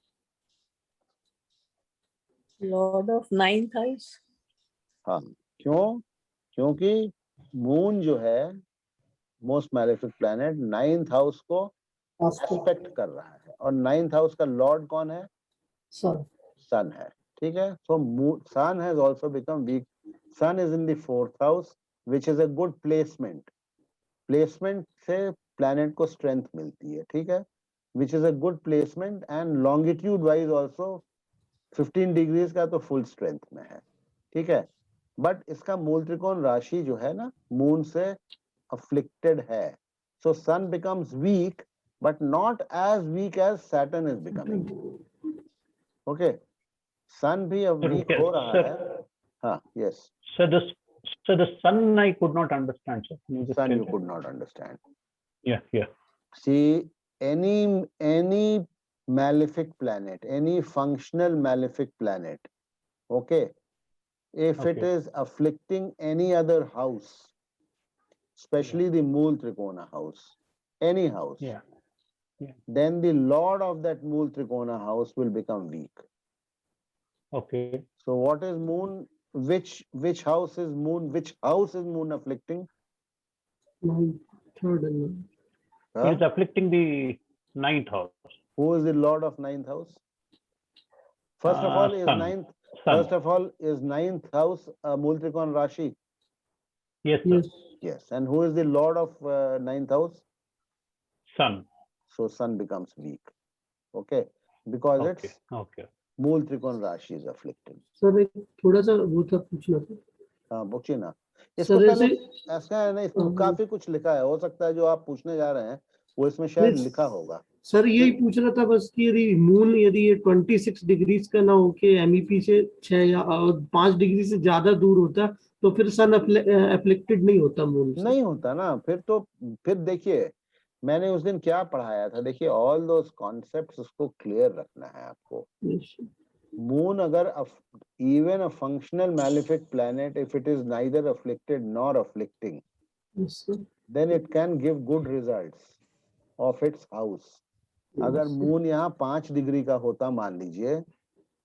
Lord of ninth house. हाँ, क्यों? क्योंकि मून जो है most malefic planet 9th house को एस्पेक्ट कर रहा है, और 9th हाउस का लॉर्ड कौन है? Sun. सन है, ठीक है? So sun has also become weak. Sun is in the 4th house, which is a good placement. Placement से प्लैनेट को स्ट्रेंथ मिलती है, ठीक है? Which is a good placement, and longitude wise also 15 degrees का तो फुल स्ट्रेंथ में है, ठीक है? बट इसका मूल त्रिकोण राशि जो है ना, मून से अफ्लिक्टेड है. So sun becomes weak, but not as weak as Saturn is becoming. Okay, sun भी अब वीक हो रहा है. हाँ, yes. So the sun I could not understand, sir. Can you just Sun tell you me? could not understand. Yeah. See, any malefic planet, any functional malefic planet, okay, if it Okay. is afflicting any other house, especially the Mool Trikona house, any house, Yeah. then the lord of that Mool Trikona house will become weak. Okay. So what is Moon? Which house is Moon? Which house is Moon afflicting? Ninth, third and ninth. It is Huh? afflicting the ninth house. Who is the lord of 9th house? First of all, is Sun. ninth. Sun. First of all, is 9th house Mool Trikona Rashi? Yes, sir. Yes. Yes. And who is the lord of 9th house? Sun. So Sun becomes weak. Okay, because Okay. it's Okay. Mool Trikona Rashi is afflicted. Sir एक थोड़ा सा वो था पूछना था. हाँ, पूछिए ना. इसको सर पहले ऐसे ऐसा है ना, इसमें हाँ. काफी कुछ लिखा है. हो सकता है जो आप पूछने जा रहे हैं वो इसमें शायद नहीं, लिखा होगा. सर यही पूछ रहा था बस कि यदि मून यदि ये 26 डिग्रीज का ना हो के एमईपी से 6 या 5 डिग्री से ज्यादा दूर होता तो फिर सन एफ्लिक्टेड नहीं होता मून से. नहीं होता ना फिर तो. फिर देखिए, मैंने उस दिन क्या पढ़ाया था. देखिए, ऑल दोस कॉन्सेप्ट्स उसको क्लियर रखना है आपको. Yes, मून अगर even a functional malefic planet, if it is neither afflicted nor afflicting, yes, sir. then it can give good results of its house. अगर Yes, मून यहाँ 5 degree का होता मान लीजिए,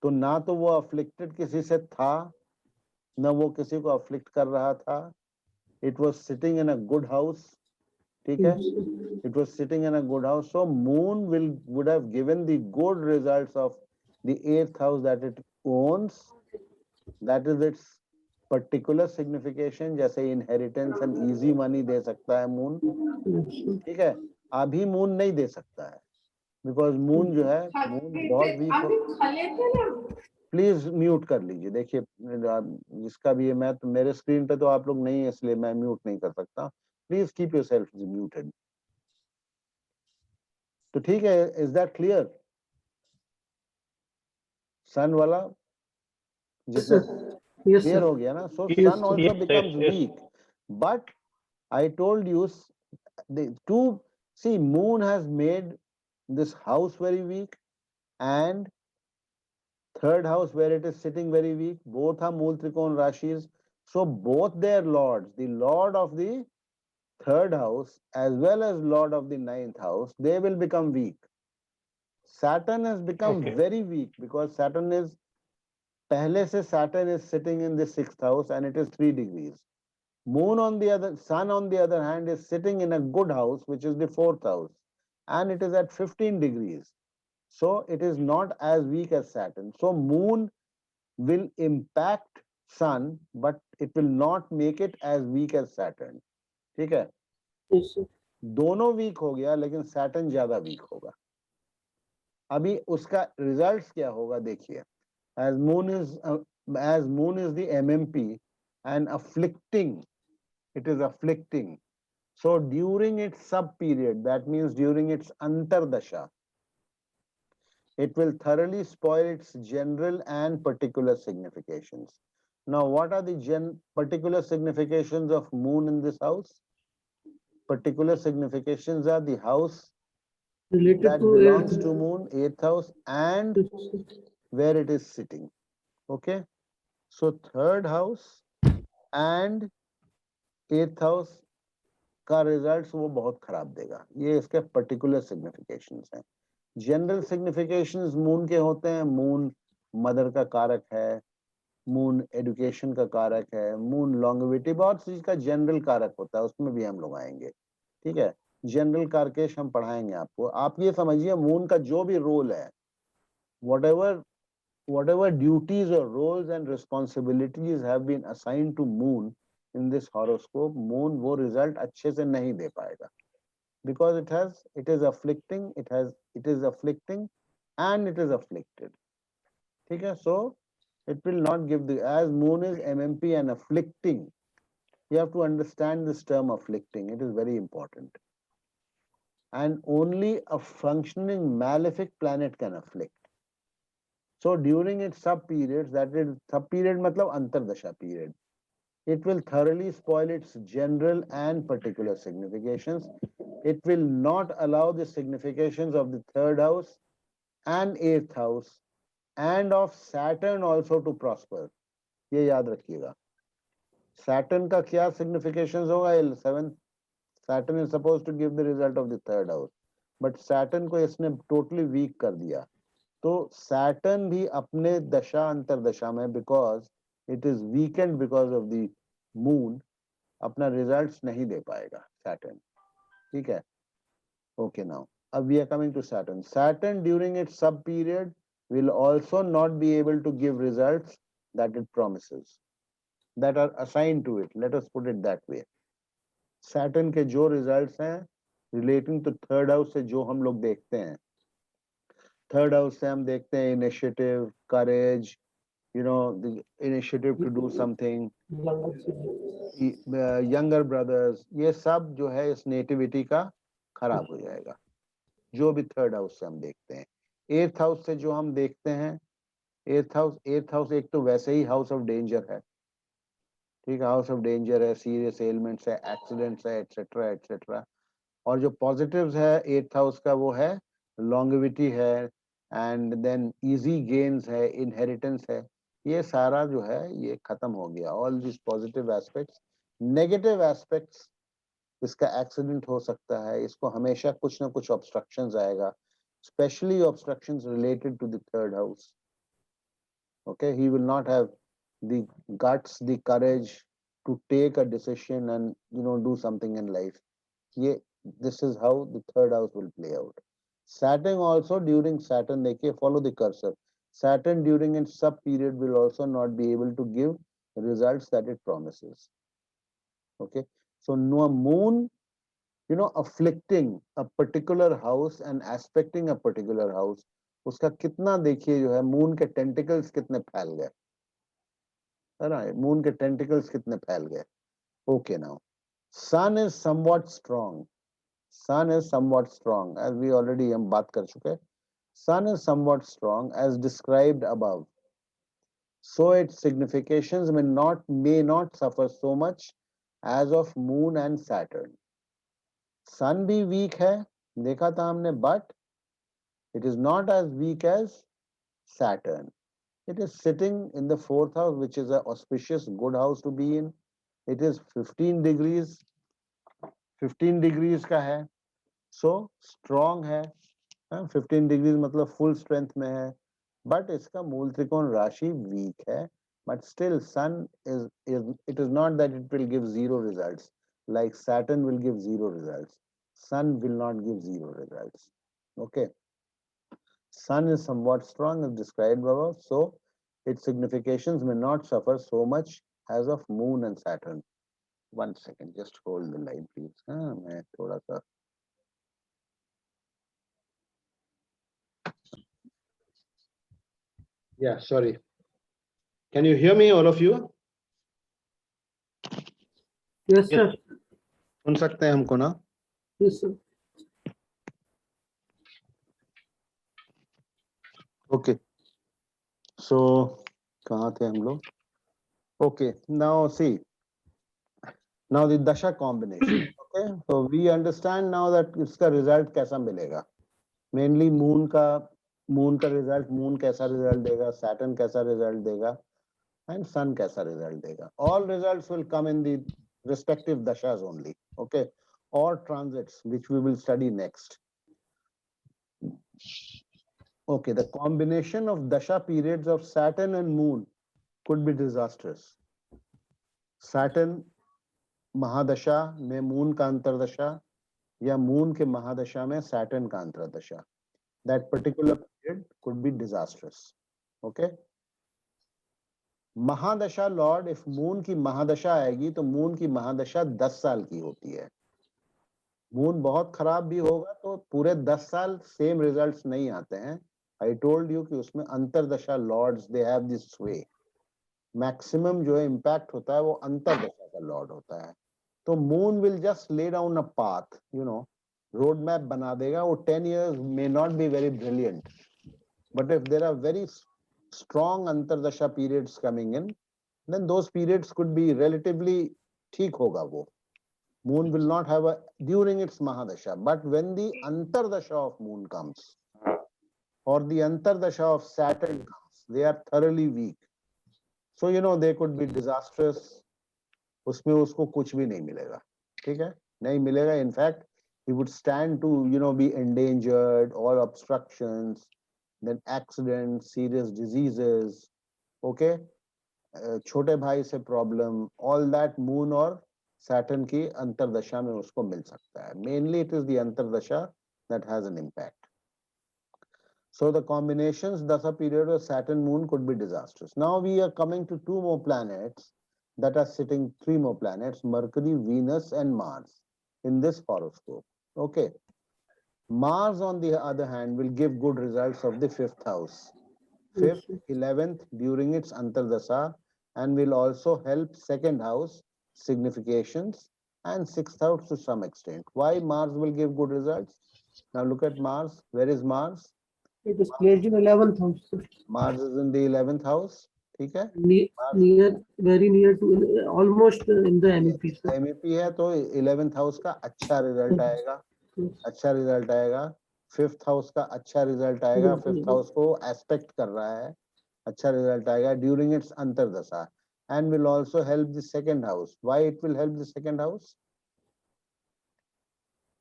तो ना तो वो अफ्लिक्टेड किसी से था, ना वो किसी को अफ्लिक्ट कर रहा था. It was sitting in a good house, ठीक है? yes, sir. It was sitting in a good house. So moon would have given the good results of the 8th house that it owns. That is its particular signification. जैसे inheritance and easy money दे सकता है moon, Yes, sir. ठीक है? अभी moon नहीं दे सकता है, because moon जो है, moon बहुत weak हो. प्लीज म्यूट कर लीजिए. देखिए, जिसका भी है, मैं तो मेरे स्क्रीन पे तो आप लोग नहीं है, इसलिए मैं म्यूट नहीं कर सकता. Please keep yourself muted. तो ठीक है, इज दैट क्लियर? सन वाला Yes, जितना sir. Yes, clear sir. हो गया ना. So Yes, sun sir. Also Yes, becomes yes. Weak, but I told you to see moon has made this house very weak and third house where it is sitting very weak. Both are Mool Trikona Rashis. So both their lords, the lord of the third house as well as lord of the 9th house, they will become weak. Saturn has become Okay. very weak because Saturn is, पहले से Saturn is sitting in the 6th house and it is 3 degrees. Moon on the other, Sun on the other hand is sitting in a good house, which is the 4th house, and it is at 15 degrees. So it is not as weak as Saturn. So Moon will impact Sun, but it will not make it as weak as Saturn. ठीक है? Yes, sir. दोनों week हो गया, लेकिन Saturn ज्यादा week होगा. अभी उसका रिजल्ट्स क्या होगा देखिए. As moon is as moon is the MMP and afflicting, it is afflicting. So during its sub period, that means during its antardasha, it will thoroughly spoil its general and particular significations. Now, what are the particular significations of moon in this house? Particular significations are the house related that to belongs to moon, 8th house, and earth. where it is sitting. Okay, so 3rd house and 8th house का results वो बहुत खराब देगा. ये इसके particular significations हैं. General significations moon के होते हैं. मून मदर का कारक है, मून एजुकेशन का कारक है, मून लॉन्गेविटी, बहुत चीज का जनरल कारक होता है, उसमें भी हम लोग आएंगे. ठीक है, जनरल कारकेश हम पढ़ाएंगे आपको. आप ये समझिए मून का जो भी रोल है, whatever duties or roles and responsibilities have been assigned to moon in this horoscope, moon वो result अच्छे से नहीं दे पाएगा, because it is afflicting, it is afflicting and it is afflicted. ठीक है, so it will not give the, as moon is MMP and afflicting, you have to understand this term afflicting, it is very important. And only a functioning malefic planet can afflict. So during its sub periods, that is sub period matlab antardasha period, it will thoroughly spoil its general and particular significations. It will not allow the significations of the 3rd house and 8th house and of Saturn also to prosper. ये याद रखिएगा. Saturn का क्या significations होगा? 7th Saturn is supposed to give the result of the 3rd house, but Saturn को इसने totally weak कर दिया. तो Saturn भी अपने दशा अंतरदशा में, because it is weakened because of the moon, अपना results नहीं दे पाएगा Saturn. ठीक है, okay. Now we are coming to Saturn. Saturn during its sub period will also not be able to give results that it promises, that are assigned to it. Let us put it that way. Saturn के जो results हैं relating to 3rd house से जो हम लोग देखते हैं, 3rd house से हम देखते हैं initiative, courage, you know, the initiative to do something, younger brothers, ये सब जो है इस nativity का खराब हो जाएगा, जो भी 3rd house से हम देखते हैं. 8th house से जो हम देखते हैं, 8th house एक तो वैसे ही house of danger है. ठीक है, हाउस ऑफ डेंजर है, सीरियस एलिमेंट्स है, एक्सीडेंट्स है, एटसेट्रा एटसेट्रा. और जो पॉजिटिव्स है 8th हाउस का, वो है लॉन्गेविटी है, एंड देन इजी गेन्स है, इनहेरिटेंस है. ये सारा जो है ये खत्म हो गया. All this positive aspects. Negative aspects, इसका एक्सीडेंट हो सकता है, इसको हमेशा कुछ ना कुछ ऑब्स्ट्रक्शंस आएगा, specially obstructions related to the 3rd house. Okay, he will not have the guts, the courage to take a decision and do something in life. This is how the 3rd house will play out. Saturn also during Saturn, देखिए, follow the cursor. Saturn during its sub period will also not be able to give results that it promises. Okay, so no moon, afflicting a particular house and aspecting a particular house, उसका कितना देखिए जो है moon के tentacles कितने फैल गए, है ना, मून के टेंटिकल्स कितने फैल गए. Okay, now sun is somewhat strong. Sun is somewhat strong, as we already हम बात कर चुके. Sun is somewhat strong as described above, so its significations may not suffer so much as of moon and Saturn. sun भी weak है, देखा था हमने, but it is not as weak as Saturn. It is sitting in the 4th house, which is an auspicious, good house to be in. It is 15 degrees. 15 degrees का है, so strong है. 15 degrees मतलब full strength में है, but इसका मूल त्रिकोण राशि weak है. But still, sun it is not that it will give 0 results, like Saturn will give 0 results. Sun will not give 0 results. Okay. Sun is somewhat strong as described above, so its significations may not suffer so much as of moon and Saturn. 1 second, just hold the line, please. मैं थोड़ा सा sorry. Can you hear me, all of you? Yes, sir. सुन सकते हैं हमको ना? Yes, sir. Okay. So, कहाँ थे हम लोग? Okay. Now see. Now the dasha combination. Okay. So we understand now that इसका result कैसा मिलेगा. Mainly moon का result, moon कैसा result देगा, Saturn कैसा result देगा, and sun कैसा result देगा. All results will come in the respective dashas only. Okay. Or transits, which we will study next. Okay, the combination of dasha periods of Saturn and moon could be disastrous. Saturn महादशा में moon का अंतरदशा या moon के महादशा में Saturn का antardasha, that particular period could be disastrous. Okay. Mahadasha lord, if moon की महादशा आएगी तो moon की महादशा 10 साल की होती है. मून बहुत खराब भी होगा तो पूरे 10 साल सेम रिजल्ट्स नहीं आते हैं. I told you कि उसमें antardasha lords they have this sway. Maximum जो है इम्पैक्ट होता है वो अंतरदशा का लॉर्ड होता है. तो moon will just lay down a path, you know, road map बना देगा. वो 10 years may not be very brilliant, but if there are very strong अंतरदशा periods coming in, then those periods could be relatively ठीक होगा वो. Moon will not have a during its mahadasha, but when the antardasha of moon comes or the antardasha of Saturn comes, they are thoroughly weak. So you know they could be disastrous. उसमें उसको कुछ भी नहीं मिलेगा. ठीक है, नहीं मिलेगा. In fact, he would stand to, you know, be endangered, or obstructions, then accidents, serious diseases. Okay, छोटे भाई से problem, all that moon और Saturn की अंतरदशा में उसको मिल सकता है. Mainly it is the अंतरदशा that has an impact. So the combinations dasha period of Saturn moon could be disastrous. Now we are coming to two more planets that are sitting, three more planets, Mercury, Venus and Mars in this horoscope. Okay. Mars on the other hand will give good results of the 5th house, 5th, 11th during its antardasha, and will also help 2nd house significations and 6th house to some extent. Why Mars will give good results? Now look at Mars. Where is Mars? It is placed in 11th house. Mars is in the 11th house. ठीक है, very near to, almost in the MEP. MEP है तो 11th house का अच्छा result आएगा. अच्छा result आएगा. 5th house का अच्छा रिजल्ट आएगा. 5th हाउस को एस्पेक्ट कर रहा है, अच्छा रिजल्ट आएगा during its antardasha, and will also help the 2nd house. Why it will help the 2nd house?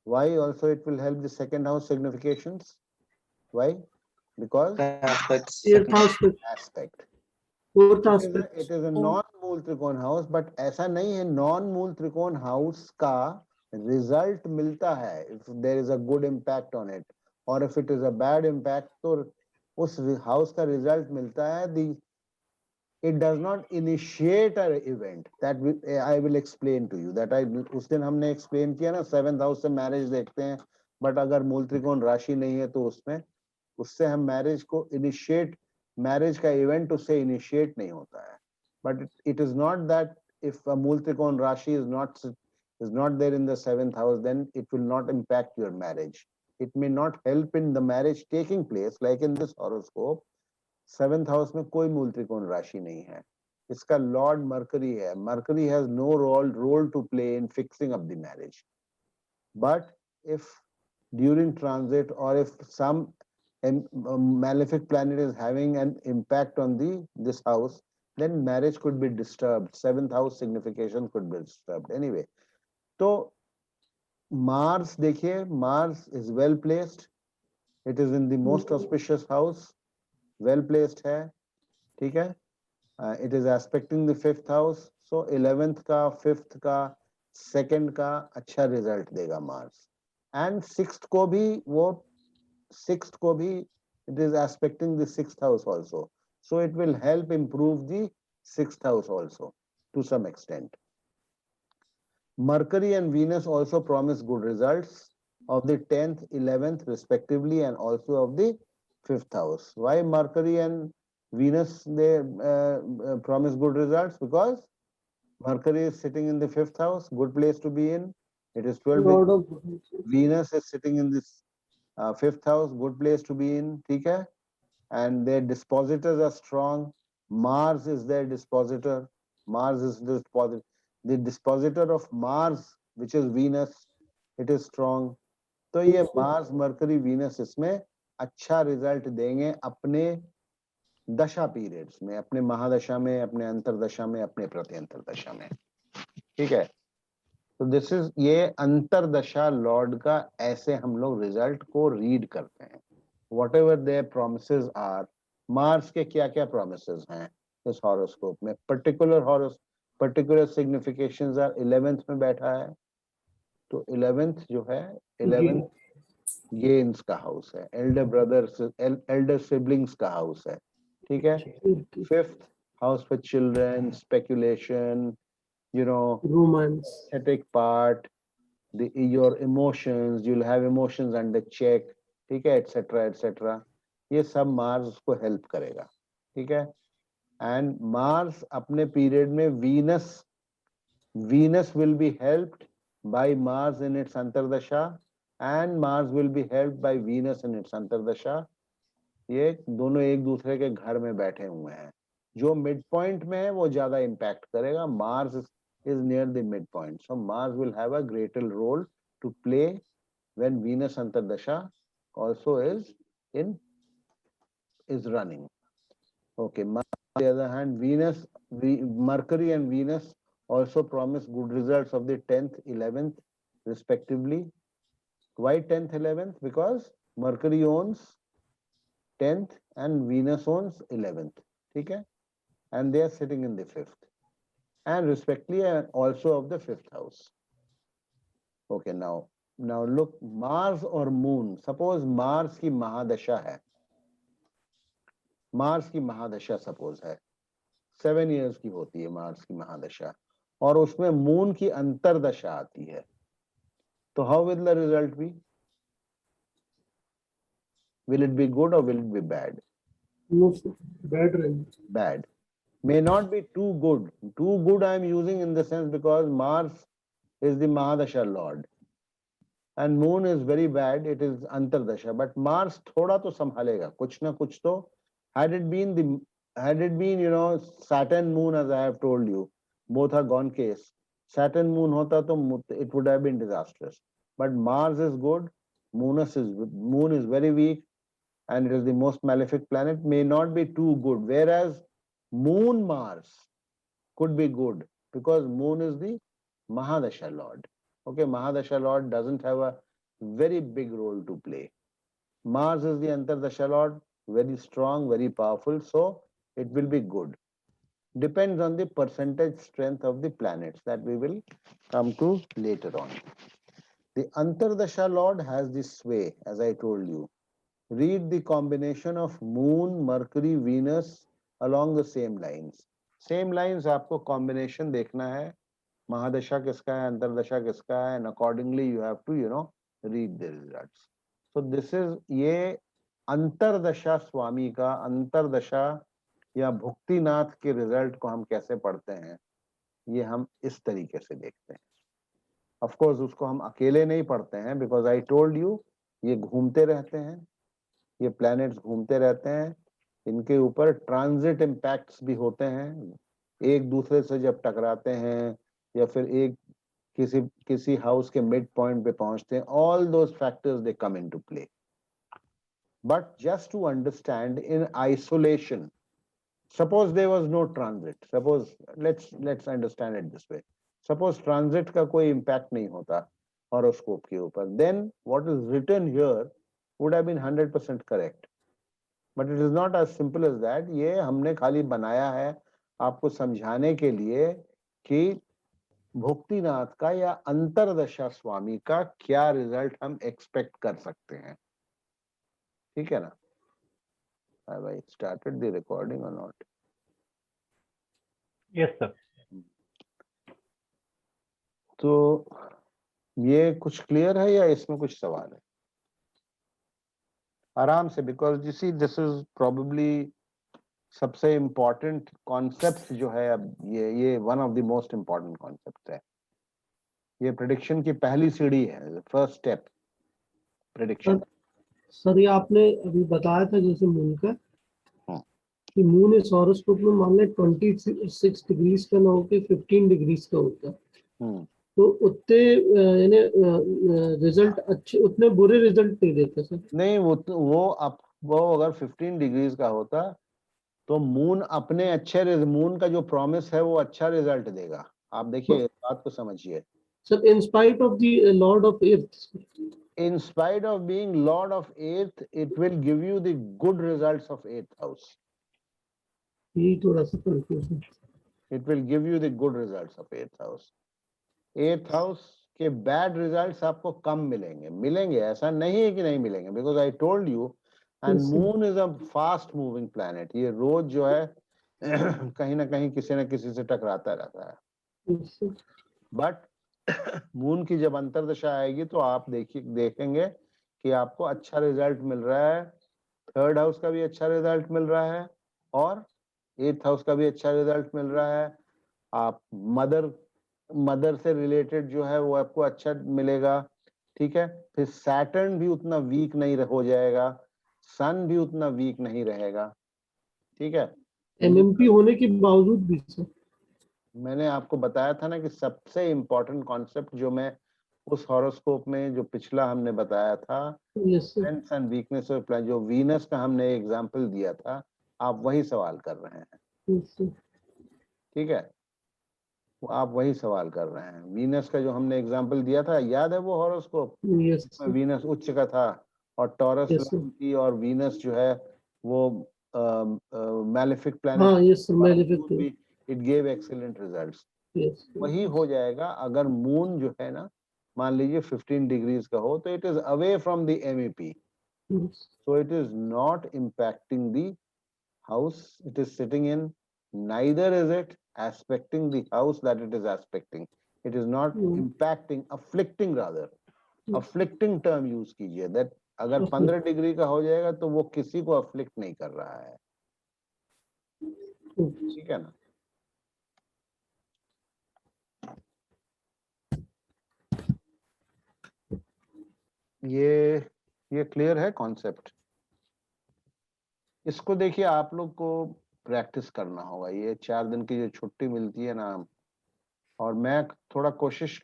Why also it will help the 2nd house significations? Why? Because aspect. Fourth aspect. It is a non-मूल त्रिकोण house, but ऐसा नहीं है. non-मूल त्रिकोण house का result मिलता है if there is a good impact on it, or if it is a bad impact तो उस हाउस का रिजल्ट मिलता है. It does not initiate an event that I will explain to you. That उस दिन हमने explain किया ना, 7th house से marriage देखते हैं, but अगर मूल त्रिकोण राशि नहीं है तो उससे हम marriage को initiate, marriage का event उससे initiate नहीं होता है. But it is not that if a मूल त्रिकोण राशि is not there in the 7th house, then it will not impact your marriage. It may not help in the marriage taking place, like in this horoscope. 7th house में कोई मूल त्रिकोण राशि नहीं है. इसका लॉर्ड मर्करी है. Mercury has no role to play in fixing up the marriage. But if during transit, or if some malefic planet is having an impact on this house, then marriage could be disturbed. 7th house signification could be disturbed. Anyway, तो Mars देखिए, Mars is well placed. It is in the most auspicious house. Well placed है. ठीक है. It is aspecting the 5th house. So 11th का, 5th का, 2nd का अच्छा result देगा Mars. And 6th को भी it is aspecting the 6th house also. So it will help improve the 6th house also to some extent. Mercury and Venus also promise good results of the 10th, 11th respectively, and also of the 5th house. Why Mercury and Venus, they promise good results because Mercury is sitting in the 5th house, good place to be in. It is 12 Lord of Venus is sitting in this 5th house, good place to be in. ठीक है? And their dispositors are strong. Mars is their dispositor. Mars is the dispositor. The dispositor of Mars, which is Venus, it is strong. तो ये Mars, Mercury, Venus इसमें अच्छा result देंगे अपने दशा periods में, अपने महादशा में, अपने अंतरदशा में, अपने प्रत्यंतर दशा में. ठीक है? तो दिस इज, ये अंतरदशा लॉर्ड का ऐसे हम लोग रिजल्ट को रीड करते हैं. Whatever their promises are. Mars के क्या क्या प्रोमिसेस हैं इस हॉरोस्कोप में? पर्टिकुलर सिग्निफिकेशंस आर 11th में बैठा है. तो 11th जो है, 11th ये इनका हाउस है, एल्डर ब्रदर्स, एल्डर सिबलिंग्स का हाउस है. ठीक है? 5th house for children, speculation, you know, romance, aesthetic part, your emotions, you'll have emotions under check. ठीक है? etc etc. ये सब मार्स उसको हेल्प करेगा. ठीक है? एंड मार्स अपने पीरियड में Venus will be helped by Mars in its अंतरदशा and Mars will be helped by Venus in its अंतरदशा. ये दोनों एक दूसरे के घर में बैठे हुए हैं. जो मिड पॉइंट में है वो ज्यादा इम्पैक्ट करेगा. Mars is near the midpoint, so Mars will have a greater role to play when Venus Antardasha also is running. Okay, Mars, on the other hand, Mercury and Venus also promise good results of the 10th, 11th respectively. Why 10th, 11th? Because Mercury owns 10th and Venus owns 11th. Okay? And they are sitting in the 5th. And respectively also of the 5th house. Okay, now look, Mars or Moon. Suppose Mars की महादशा है. Mars की महादशा suppose है. 7 years की होती है Mars की महादशा. और उसमें Moon की अंतरदशा आती है. तो how will the result be? Will it be good or will it be bad? no, bad range. Bad. May not be too good. Too good I am using in the sense because Mars is the Mahadasha Lord. And Moon is very bad, it is Antardasha. But Mars thoda to संभालेगा, कुछ ना कुछ तो. Had it been, you know, Saturn Moon, as I have told you, both are gone case. Saturn Moon hota to it would have been disastrous. But Mars is good, Moon is very weak, and it is the most malefic planet. May not be too good. Whereas Moon Mars could be good because Moon is the Mahadasha Lord. Okay, Mahadasha Lord doesn't have a very big role to play. Mars is the Antardasha Lord, very strong, very powerful, so it will be good. Depends on the percentage strength of the planets that we will come to later on. The Antardasha Lord has this sway, as I told you. Read the combination of Moon, Mercury, Venus along the same lines. Same lines आपको combination देखना है. महादशा किसका है, अंतरदशा किसका है, and accordingly you have to, you know, read the results. So this is, ये अंतरदशा स्वामी का, अंतरदशा या भुक्तिनाथ के रिजल्ट को हम कैसे पढ़ते हैं, ये हम इस तरीके से देखते हैं. Of course उसको हम अकेले नहीं पढ़ते हैं, because I told you ये घूमते रहते हैं, ये प्लैनेट्स घूमते रहते हैं, इनके ऊपर ट्रांजिट इम्पैक्ट्स भी होते हैं. एक दूसरे से जब टकराते हैं या फिर एक किसी हाउस के मिड पॉइंट पे पहुंचते हैं, all those factors they come into play. But just to understand in isolation, suppose there was no transit, suppose let's understand it this way, suppose transit का कोई इम्पैक्ट नहीं होता हॉरोस्कोप के ऊपर, then what is written here would have been 100% correct. But it is not as simple as that. ये हमने खाली बनाया है आपको समझाने के लिए कि भुक्तिनाथ का या अंतरदशा स्वामी का क्या रिजल्ट हम एक्सपेक्ट कर सकते हैं. ठीक है ना? Have I started the recording or not? Yes, sir. तो ये कुछ क्लियर है या इसमें कुछ सवाल है? आराम से, because you see this is probably सबसे इम्पोर्टेंट कॉन्सेप्ट जो है, अब ये one of the most important concept है। ये प्रेडिक्शन की पहली सीढ़ी है, फर्स्ट स्टेप प्रेडिक्शन। सर ये आपने अभी बताया था जैसे मून का हाँ। कि मून इस हॉरोस्कोप में मान लें 26 डिग्रीज का ना होके 15 डिग्रीज का होता है, हम्म, तो उतने यानी रिजल्ट अच्छे, उतने बुरे रिजल्ट नहीं देते सर। नहीं वो अगर 15 डिग्रीज का होता तो मून अपने मून का जो प्रॉमिस है वो अच्छा रिजल्ट देगा। आप देखिए, इस बात को समझिए। Sir in spite of the Lord of earth, In spite of being lord of eighth, it will give you the good results of eighth house. यही थोड़ा सा confusion. It will give you the good results of eighth house. Eighth house के bad results आपको कम मिलेंगे, ऐसा नहीं है कि नहीं मिलेंगे, because I told you, and Yes, sir. moon is a fast moving planet. ये रोज जो है कहीं ना कहीं किसी न किसी से टकराता रहता है। Yes, sir. बट मून की जब अंतर्दशा आएगी तो आप देखेंगे कि आपको अच्छा रिजल्ट मिल रहा है, थर्ड हाउस का भी अच्छा रिजल्ट मिल रहा है और एथ हाउस का भी अच्छा रिजल्ट मिल रहा है। आप मदर से रिलेटेड जो है वो आपको अच्छा मिलेगा, ठीक है। फिर सैटर्न भी उतना वीक नहीं हो जाएगा, सन भी उतना वीक नहीं रहेगा, ठीक है। एमएमपी होने के बावजूद भी सर, मैंने आपको बताया था ना कि सबसे इम्पोर्टेंट कॉन्सेप्ट जो मैं उस हॉरोस्कोप में जो पिछला हमने बताया था, yes sir, strengths and weakness of planet, जो वीनस का हमने एग्जांपल दिया था, आप वही सवाल कर रहे हैं, यस सर, ठीक है। आप वही सवाल कर रहे हैं। वीनस का जो हमने एग्जांपल दिया था, याद है वो हॉरोस्कोप यस जिसमें सर, वीनस उच्च का था और टॉरस यस सर, लाइन की, और वीनस जो है वो मैलेफिक प्लैनेट हाँ यस सर, बावजूद मैलेफिक, भी it gave excellent results. Yes वही हो जाएगा अगर मून जो है ना, मान लीजिए 15 डिग्रीज का हो, तो it is away from the MEP, so it is not impacting the house it is sitting in, neither is it aspecting the house that it is aspecting, it is not impacting, afflicting rather, afflicting term use कीजिए, that अगर 15 degree का हो जाएगा तो वो किसी को afflict नहीं कर रहा है, ठीक है ना। ये क्लियर है कॉन्सेप्ट। इसको देखिए, आप लोग को प्रैक्टिस करना होगा। ये 4 दिन की जो छुट्टी मिलती है ना, और मैं थोड़ा कोशिश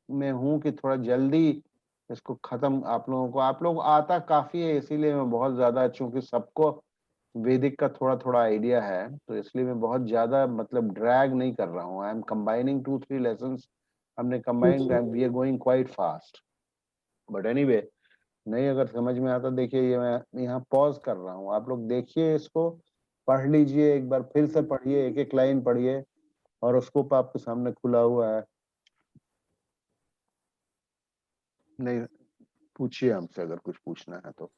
में हूं कि थोड़ा जल्दी इसको खत्म आप लोग आता काफी है, इसीलिए मैं बहुत ज्यादा, चूंकि सबको वैदिक का थोड़ा थोड़ा आइडिया है, तो इसलिए मैं बहुत ज्यादा मतलब ड्रैग नहीं कर रहा हूँ। आई एम कंबाइनिंग 2-3 लेसन्स, हमने combine, we are going quite fast, but anyway, नहीं अगर समझ में आता, देखिए ये मैं यहाँ पॉज कर रहा हूँ, आप लोग देखिए, इसको पढ़ लीजिए एक बार, फिर से पढ़िए, एक एक लाइन पढ़िए, और उसको आपके सामने खुला हुआ है। नहीं, पूछिए हमसे अगर कुछ पूछना है तो।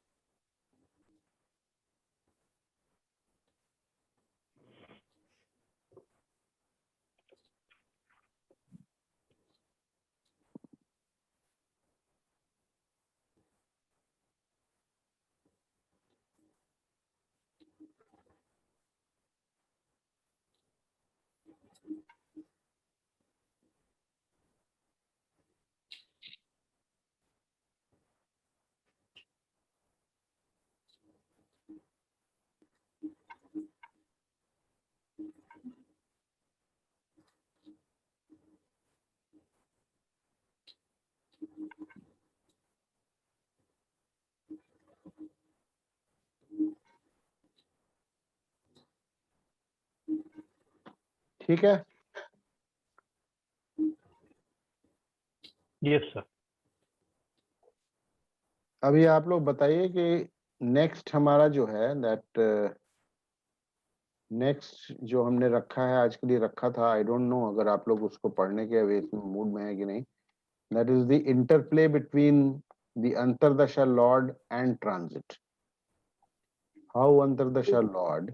ठीक है, Yes, sir. अभी आप लोग बताइए कि नेक्स्ट हमारा जो है दैट, नेक्स्ट जो हमने रखा है, आज के लिए रखा था, आई डोंट नो अगर आप लोग उसको पढ़ने के मूड में है कि नहीं, that is the interplay between the अंतरदशा lord and transit. How antardasha lord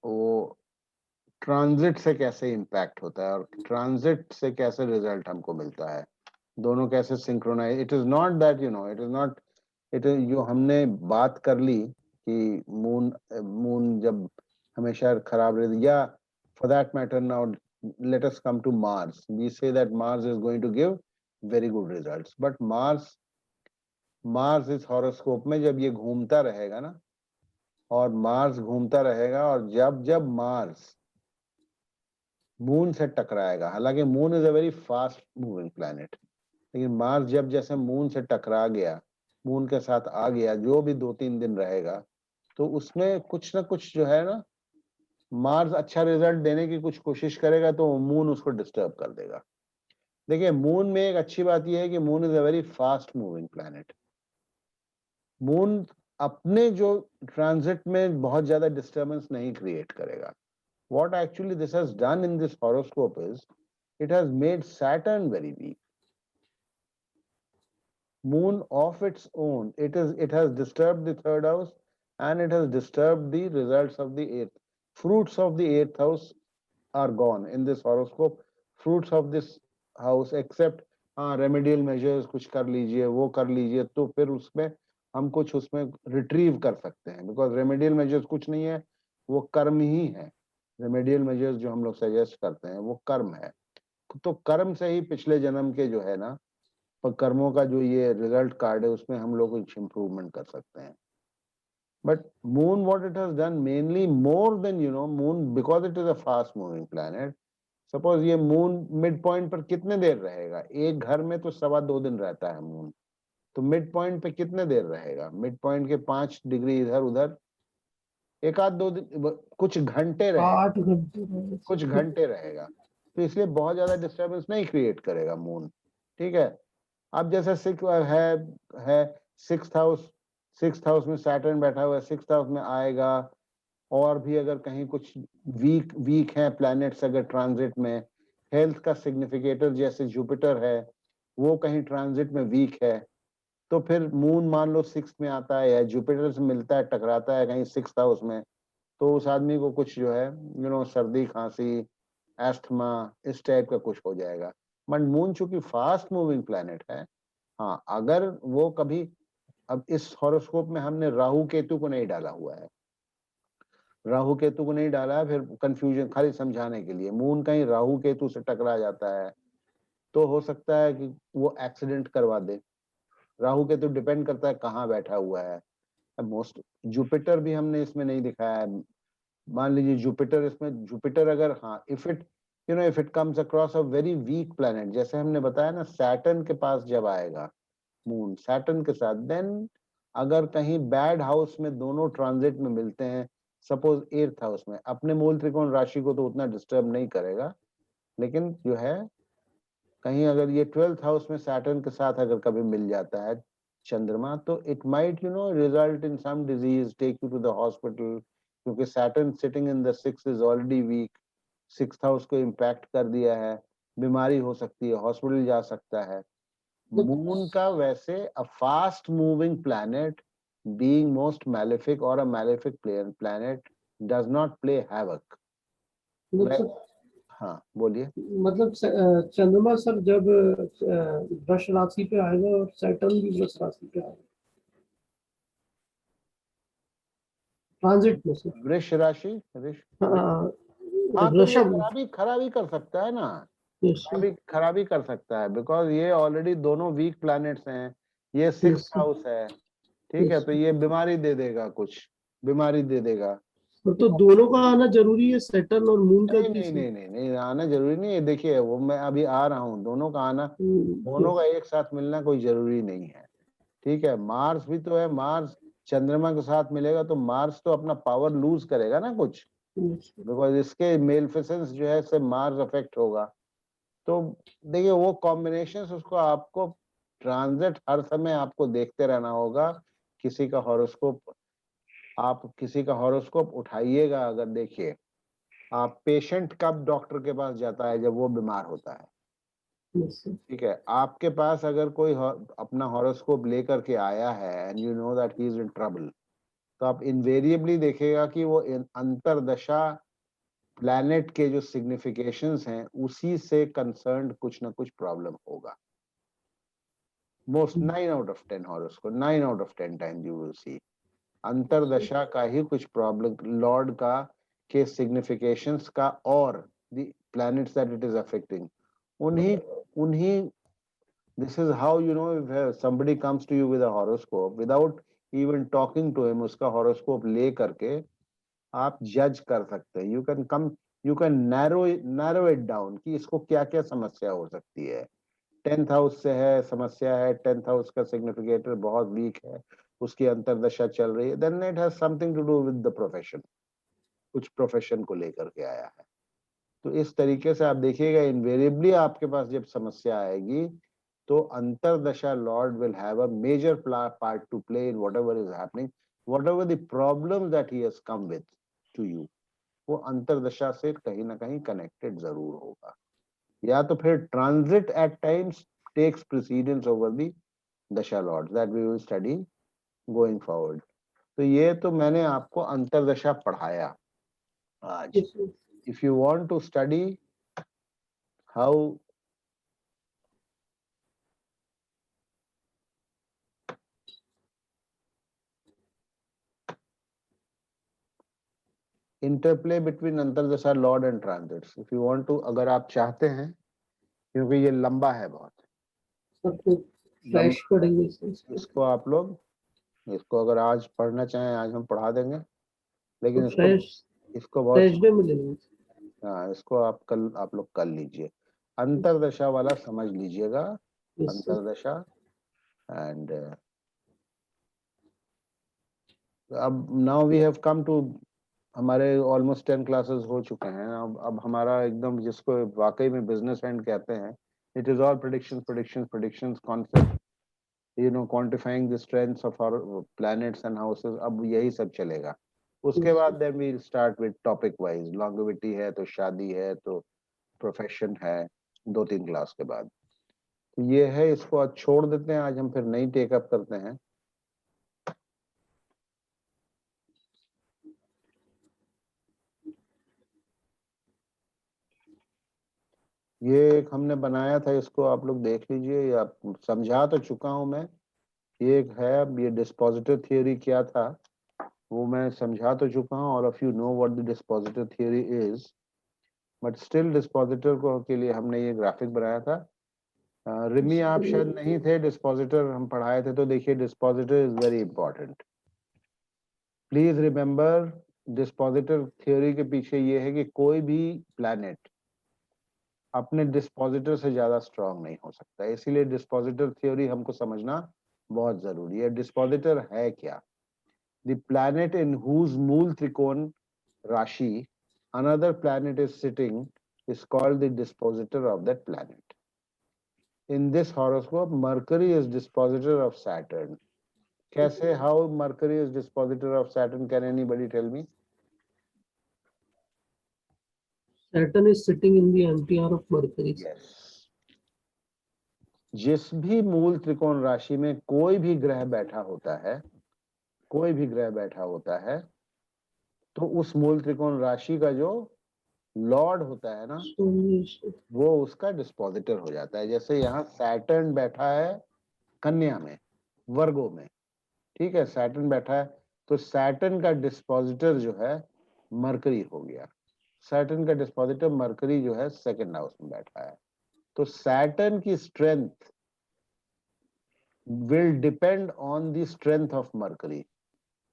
वो ट्रांजिट से कैसे इम्पैक्ट होता है और ट्रांजिट से कैसे रिजल्ट हमको मिलता है, दोनों कैसे synchronise. It is not that, you know, it is not, it is, जो हमने बात कर ली कि मून जब हमेशा खराब रहती, या for that matter now let us come to Mars. We say that Mars is going to give very good results, but Mars इस हॉरोस्कोप में जब ये घूमता रहेगा ना, और मार्स घूमता रहेगा, और जब जब मार्स मून से टकराएगा, हालांकि moon is a very fast moving planet, लेकिन मार्स जब जैसे मून से टकरा गया, मून के साथ आ गया, जो भी 2-3 दिन रहेगा, तो उसमें कुछ ना कुछ जो है ना, मार्स अच्छा रिजल्ट देने की कुछ कोशिश करेगा तो मून उसको डिस्टर्ब कर देगा। देखिए, मून में एक अच्छी बात यह है कि moon is a very fast moving planet. Moon अपने जो ट्रांजिट में बहुत ज्यादा डिस्टर्बेंस नहीं क्रिएट करेगा। What actually this has done in this horoscope is it has made Saturn very weak. Moon of its own, it has disturbed the third house, and it has disturbed the results of the eighth. Fruits of the eighth house are gone in this horoscope. Fruits of this house, except remedial measures कुछ कर लीजिए, वो कर लीजिए, तो फिर उसमें हम कुछ उसमें रिट्रीव कर सकते हैं, बिकॉज रेमेडियल मेजर्स कुछ नहीं है, वो कर्म ही है। रेमेडियल मेजर्स जो हम लोग सजेस्ट करते हैं वो कर्म है, तो कर्म से ही पिछले जन्म के जो है ना, पर कर्मों का जो ये रिजल्ट कार्ड है, उसमें हम लोग कुछ इम्प्रूवमेंट कर सकते हैं। But moon what it has done mainly more than moon, because it is a fast moving planet. Suppose ये मून मिड पॉइंट पर कितने देर रहेगा? एक घर में तो 2.25 दिन रहता है मून, तो मिड पॉइंट पे कितने देर रहेगा? मिड पॉइंट के 5 डिग्री इधर उधर, 1-2 दिन, कुछ घंटे रहेगा, 8 घंटे कुछ घंटे रहेगा, तो इसलिए बहुत ज्यादा डिस्टर्बेंस नहीं क्रिएट करेगा मून। ठीक है, अब जैसे है 6th हाउस में सैटर्न बैठा हुआ है, 6th हाउस में आएगा, और भी अगर कहीं कुछ वीक है प्लैनेट्स अगर ट्रांजिट में, हेल्थ का सिग्निफिकेटर जैसे जुपिटर है, वो कहीं ट्रांजिट में वीक है, तो फिर मून मान लो 6th में आता है या जुपिटर से मिलता है, टकराता है कहीं 6th हाउस में, तो उस आदमी को कुछ जो है सर्दी खांसी एस्थमा इस टाइप का कुछ हो जाएगा। बट मून चूंकि फास्ट मूविंग प्लैनेट है, हाँ, अगर वो कभी, अब इस हॉरोस्कोप में हमने राहु केतु को नहीं डाला हुआ है, राहु केतु को नहीं डाला है, फिर कंफ्यूजन खाली समझाने के लिए, मून कहीं राहु केतु से टकरा जाता है तो हो सकता है कि वो एक्सीडेंट करवा दे। राहु केतु डिपेंड करता है कहाँ बैठा हुआ है। मोस्ट जुपिटर भी हमने इसमें नहीं दिखाया है, मान लीजिए जुपिटर, इसमें जुपिटर अगर, हाँ, if it comes across a very weak planet, जैसे हमने बताया ना, सैटर्न के पास जब आएगा मून, सैटर्न के साथ, देन अगर कहीं बैड हाउस में दोनों ट्रांजिट में मिलते हैं, सपोज 8th हाउस में, अपने मूल त्रिकोण राशि को तो उतना डिस्टर्ब नहीं करेगा, लेकिन जो है कहीं अगर ये 12th हाउस में सैटर्न के साथ अगर कभी मिल जाता है चंद्रमा, तो it might result in some disease, take you to the hospital, क्योंकि Saturn sitting in the 6th is already weak, 6th house को इम्पैक्ट कर दिया है, बीमारी हो सकती है, हॉस्पिटल जा सकता है। मून का वैसे a fast moving planet, being most malefic और a malefic planet, does not play havoc. हाँ बोलिए। मतलब चंद्रमा सर जब वृष राशि पे आएगा और सैटर्न भी वृष राशि पे आएगा ट्रांजिट में सर, वृष राशि, हाँ, हाँ, तो ये वृषभ, खराबी कर सकता है ना, yes, खराबी कर सकता है, बिकॉज ये ऑलरेडी दोनों वीक प्लैनेट्स हैं, ये 6th हाउस है, ठीक है, तो ये बीमारी दे देगा, कुछ बीमारी दे देगा। तो दोनों का आना जरूरी है, सैटर्न और मून का नहीं भी? नहीं नहीं नहीं नहीं, आना जरूरी नहीं है। देखिए, वो मैं अभी आ रहा हूँ, दोनों का आना, दोनों का एक साथ मिलना कोई जरूरी नहीं है। ठीक है, मार्स भी तो है, मार्स चंद्रमा के साथ मिलेगा तो मार्स तो अपना पावर लूज करेगा ना कुछ, बिकॉज इसके मेलफिसेंस जो है इससे मार्स अफेक्ट होगा। तो देखिए, वो कॉम्बिनेशन उसको आपको ट्रांजिट हर समय आपको देखते रहना होगा। किसी का हॉरोस्कोप, आप किसी का हॉरोस्कोप उठाइएगा, अगर देखिए आप, पेशेंट कब डॉक्टर के पास जाता है? जब वो बीमार होता है। ठीक है, आपके पास अगर कोई अपना हॉरोस्कोप लेकर के आया है and you know that he is in trouble, तो आप इनवेरिएबली देखेगा कि वो अंतरदशा प्लैनेट के जो सिग्निफिकेशंस हैं उसी से कंसर्न्ड कुछ ना कुछ प्रॉब्लम होगा। Most 9 out of 10 horoscope, 9 out of 10 times you will see अंतरदशा का ही कुछ प्रॉब्लम लॉर्ड का के सिग्निफिकेशंस का और the planets that it is affecting उन्हीं उन्हीं this is how you know if somebody comes to you with a horoscope without even talking to him उसका horoscope ले करके आप जज कर सकते हैं you can narrow it down कि इसको क्या क्या समस्या हो सकती है 10th हाउस से है समस्या है 10th हाउस का सिग्निफिकेटर बहुत वीक है उसकी अंतरदशा चल रही है then it has something to do with the profession कुछ प्रोफेशन को लेकर के आया है तो इस तरीके से आप देखिएगा इनवेरिएबली आपके पास जब समस्या आएगी तो antardasha lord will have a major part to play in whatever is happening whatever the problem that he has come with to you वो अंतरदशा से कहीं ना कहीं कनेक्टेड जरूर होगा या तो फिर transit at times takes precedence over the dasha lord that we will study going forward तो ये तो मैंने आपको अंतरदशा पढ़ाया आज Yes, sir. if you want to study how interplay between antardasha lord and transits if you want to अगर आप चाहते हैं क्योंकि ये लंबा है बहुत सब तो फ्लैश पढ़ेंगे इसको। इसको आप लोग इसको अगर आज पढ़ना चाहें आज हम पढ़ा देंगे लेकिन तो इसको इसको बहुत थर्सडे में ले लेंगे। हाँ इसको आप कल आप लोग कर लीजिए अंतरदशा वाला समझ लीजिएगा Yes, sir. अंतरदशा एंड अब now we have come to हमारे ऑलमोस्ट 10 क्लासेस हो चुके हैं अब हमारा एकदम जिसको वाकई में बिजनेस एंड कहते हैं it is all predictions concept you know quantifying the strengths of our planets and houses अब यही सब चलेगा उसके बाद then we start with topic wise longevity है तो शादी है तो प्रोफेशन है 2-3 क्लास के बाद तो ये है इसको आज छोड़ देते हैं आज हम फिर नहीं टेकअप करते हैं ये एक हमने बनाया था इसको आप लोग देख लीजिए या समझा तो चुका हूं मैं ये एक है अब ये डिस्पोजिटर थियोरी क्या था वो मैं समझा तो चुका हूं all of you know what the dispositor theory is but still dispositor को के लिए हमने ये ग्राफिक बनाया था रिमी आप शायद नहीं थे डिस्पोजिटर हम पढ़ाए थे तो देखिए dispositor is very important please remember dispositor theory के पीछे ये है कि कोई भी प्लैनेट अपने डिस्पोजिटर से ज्यादा स्ट्रांग नहीं हो सकता इसीलिए डिस्पोजिटर थ्योरी हमको समझना बहुत जरूरी है डिस्पोजिटर है क्या द प्लैनेट इन हुज मूल त्रिकोण राशि another planet is sitting is called the dispositor of that planet in this horoscope Mercury is dispositor of Saturn कैसे how Mercury is dispositor of Saturn can anybody tell me Saturn is sitting in the NTR of Mercury. yes जिस भी मूल त्रिकोण राशि में कोई भी ग्रह बैठा होता है कोई भी ग्रह बैठा होता है तो उस मूल त्रिकोण राशि का जो लॉर्ड होता है ना वो उसका डिस्पोजिटर हो जाता है जैसे यहाँ सैटर्न बैठा है कन्या में वर्गो में ठीक है सैटर्न बैठा है तो सैटर्न का डिस्पोजिटर जो है मरकरी हो गया सैटर्न का डिस्पोजिटर मरकरी जो है सेकंड हाउस में बैठा है तो सैटर्न की strength will depend on the strength of mercury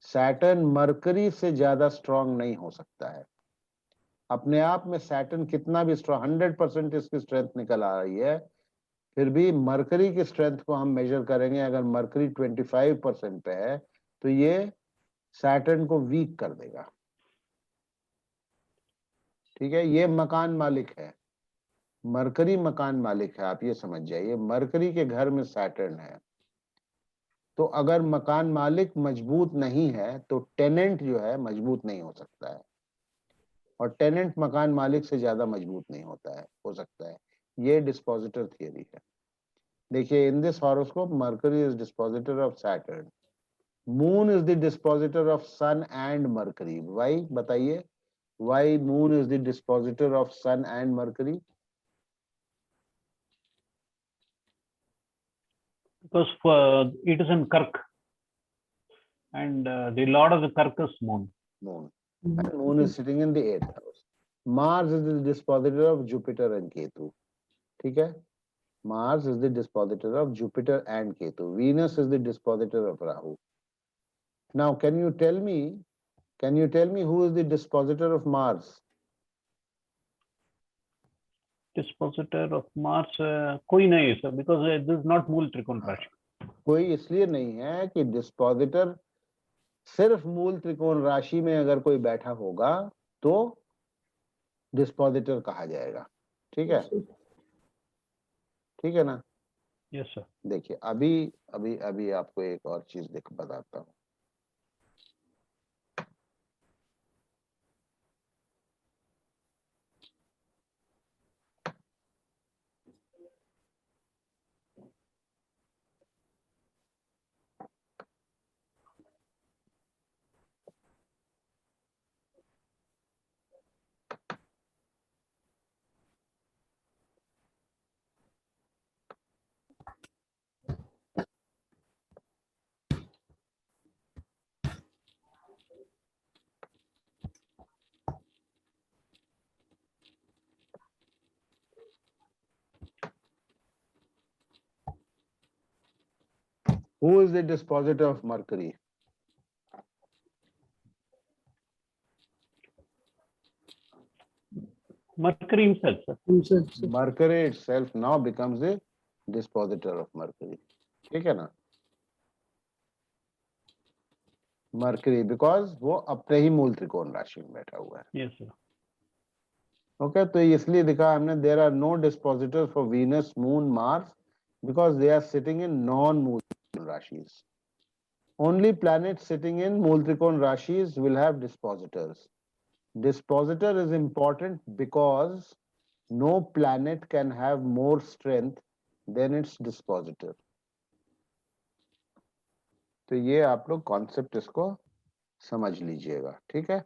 Saturn mercury से ज्यादा स्ट्रांग नहीं हो सकता है अपने आप में सैटर्न कितना भी स्ट्रांग 100% इसकी स्ट्रेंथ निकल आ रही है फिर भी मरकरी की स्ट्रेंथ को हम मेजर करेंगे अगर मरकरी 25% पे है तो ये सैटर्न को वीक कर देगा ठीक है ये मकान मालिक है मरकरी मकान मालिक है आप ये समझ जाइए मरकरी के घर में सैटर्न है तो अगर मकान मालिक मजबूत नहीं है तो टेनेंट जो है मजबूत नहीं हो सकता है और टेनेंट मकान मालिक से ज्यादा मजबूत नहीं होता है हो सकता है ये डिस्पोजिटर थियरी है देखिए in this horoscope Mercury is dispositor of Saturn moon is the dispositor of sun and Mercury why बताइए why moon is the dispositor of sun and Mercury because it is in Kark And the Lord of the Karkas moon. Moon. And Moon is sitting in the 8th house. Mars is the dispositor of Jupiter and Ketu. ठीक है? Mars is the dispositor of Jupiter and Ketu. Venus is the dispositor of Rahu. Now, can you tell me who is the dispositor of Mars? Dispositor of Mars, कोई नहीं है sir, because this is not मूल त्रिकोण राशि. कोई इसलिए नहीं है कि डिस्पोजिटर सिर्फ मूल त्रिकोण राशि में अगर कोई बैठा होगा तो डिस्पोजिटर कहा जाएगा. ठीक है? ठीक है ना? Yes sir. देखिए अभी आपको एक और चीज बताता हूँ. Who is the dispositor of Mercury? Mercury himself sir. Mercury itself now becomes the dispositor of Mercury. ठीक है ना? Mercury, because वो अपने ही मूल त्रिकोण राशि में बैठा हुआ है. Yes sir. Okay, तो इसलिए दिखा हमने there are no dispositors for Venus, Moon, Mars because they are sitting in non-मूल त्रिकोण rashis. Only planets sitting in मूल त्रिकोण rashis will have dispositors. Dispositor is important because no planet can have more strength than its dispositor. तो ये आप लोग concept इसको समझ लीजिएगा. ठीक है?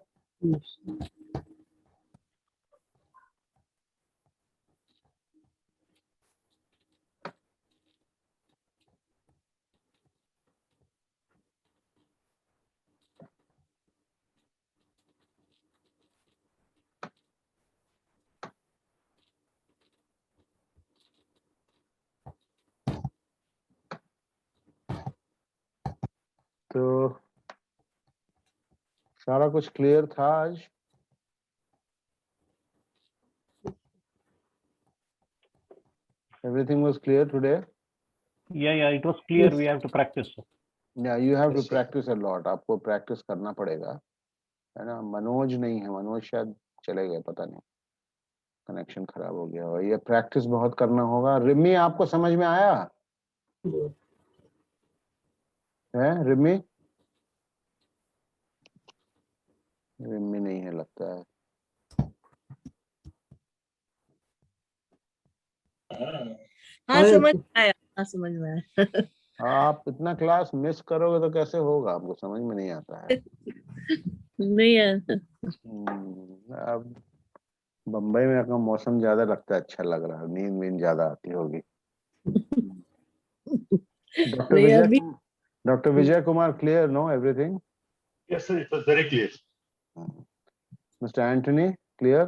तो सारा कुछ क्लियर था आज? Everything was clear today? Yeah, it was clear. Yes. We have to practice sir. Yeah, you have to Yes, sir. practice a lot. आपको प्रैक्टिस करना पड़ेगा, है ना? मनोज नहीं है, मनोज शायद चले गए, पता नहीं, कनेक्शन खराब हो गया. और ये प्रैक्टिस बहुत करना होगा. रिमी, आपको समझ में आया है? रिमी नहीं है लगता है. हाँ समझ में आया, हाँ समझ में आया. आप इतना क्लास मिस करोगे तो कैसे होगा? आपको समझ में नहीं आता है. नहीं है. अब बम्बई में का मौसम ज्यादा लगता है, अच्छा लग रहा है, नींद ज्यादा आती होगी. नहीं अभी doctor Vijay Kumar, clear? No everything? Yes, sir. It was very clear. Mister Antony, clear?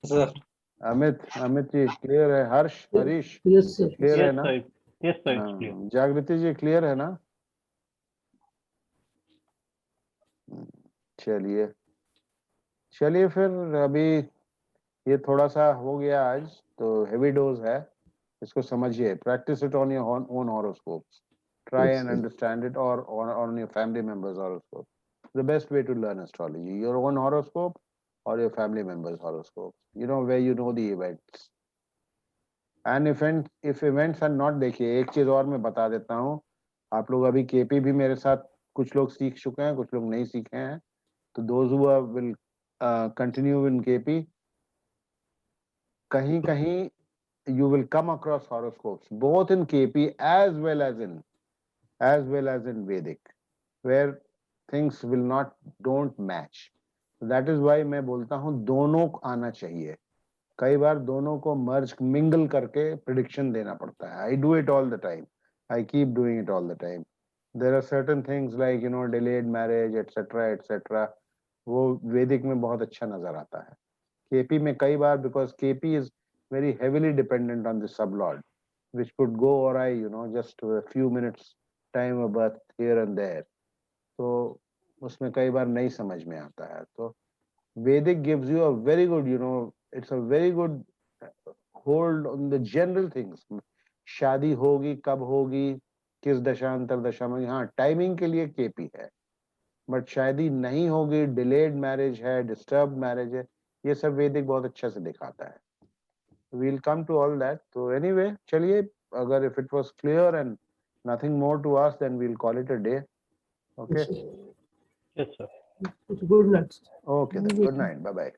Sir. Amit ji clear है? Harish yes sir. क्लियर है Yes ना? sir. Yes sir, it's हाँ, clear. जागृति जी क्लियर है ना? चलिए फिर अभी ये थोड़ा सा हो गया आज, तो हेवी डोज है, इसको समझिए. Practice it on your own horoscopes. Try Yes, and sir. understand it, or on your family members' horoscope. The best way to learn astrology, your own horoscope or your family members' horoscope. You know where you know the events. And if events are not, देखिए एक चीज और मैं बता देता हूँ. आप लोग अभी केपी भी मेरे साथ कुछ लोग सीख चुके हैं, कुछ लोग नहीं सीखे हैं. तो those who will continue in KP, कहीं you will come across horoscopes both in KP as well as in Vedic, where things don't match. That is why मैं बोलता हूँ दोनों आना चाहिए. कई बार दोनों को mingle करके prediction देना पड़ता है. I do it all the time. I keep doing it all the time. there are certain things like delayed marriage etc. वो वैदिक में बहुत अच्छा नजर आता है. केपी में कई बार, because KP is very heavily dependent on the sublord, which could go awry, just a few minutes time of birth here and there. तो उसमें कई बार नहीं समझ में आता है. तो Vedic gives you a very good, it's a very good hold on the general things. शादी होगी कब होगी, किस दशांतर दशा में, हाँ टाइमिंग के लिए केपी है, बट शादी नहीं होगी, डिलेड मैरिज है, डिस्टर्ब मैरिज है, ये सब वैदिक बहुत अच्छा से दिखाता है. We'll come to all that. So anyway, चलिए, अगर if it was clear and nothing more to ask, then we'll call it a day. Okay. Yes, sir. Good night. Okay then. Good night. Bye bye.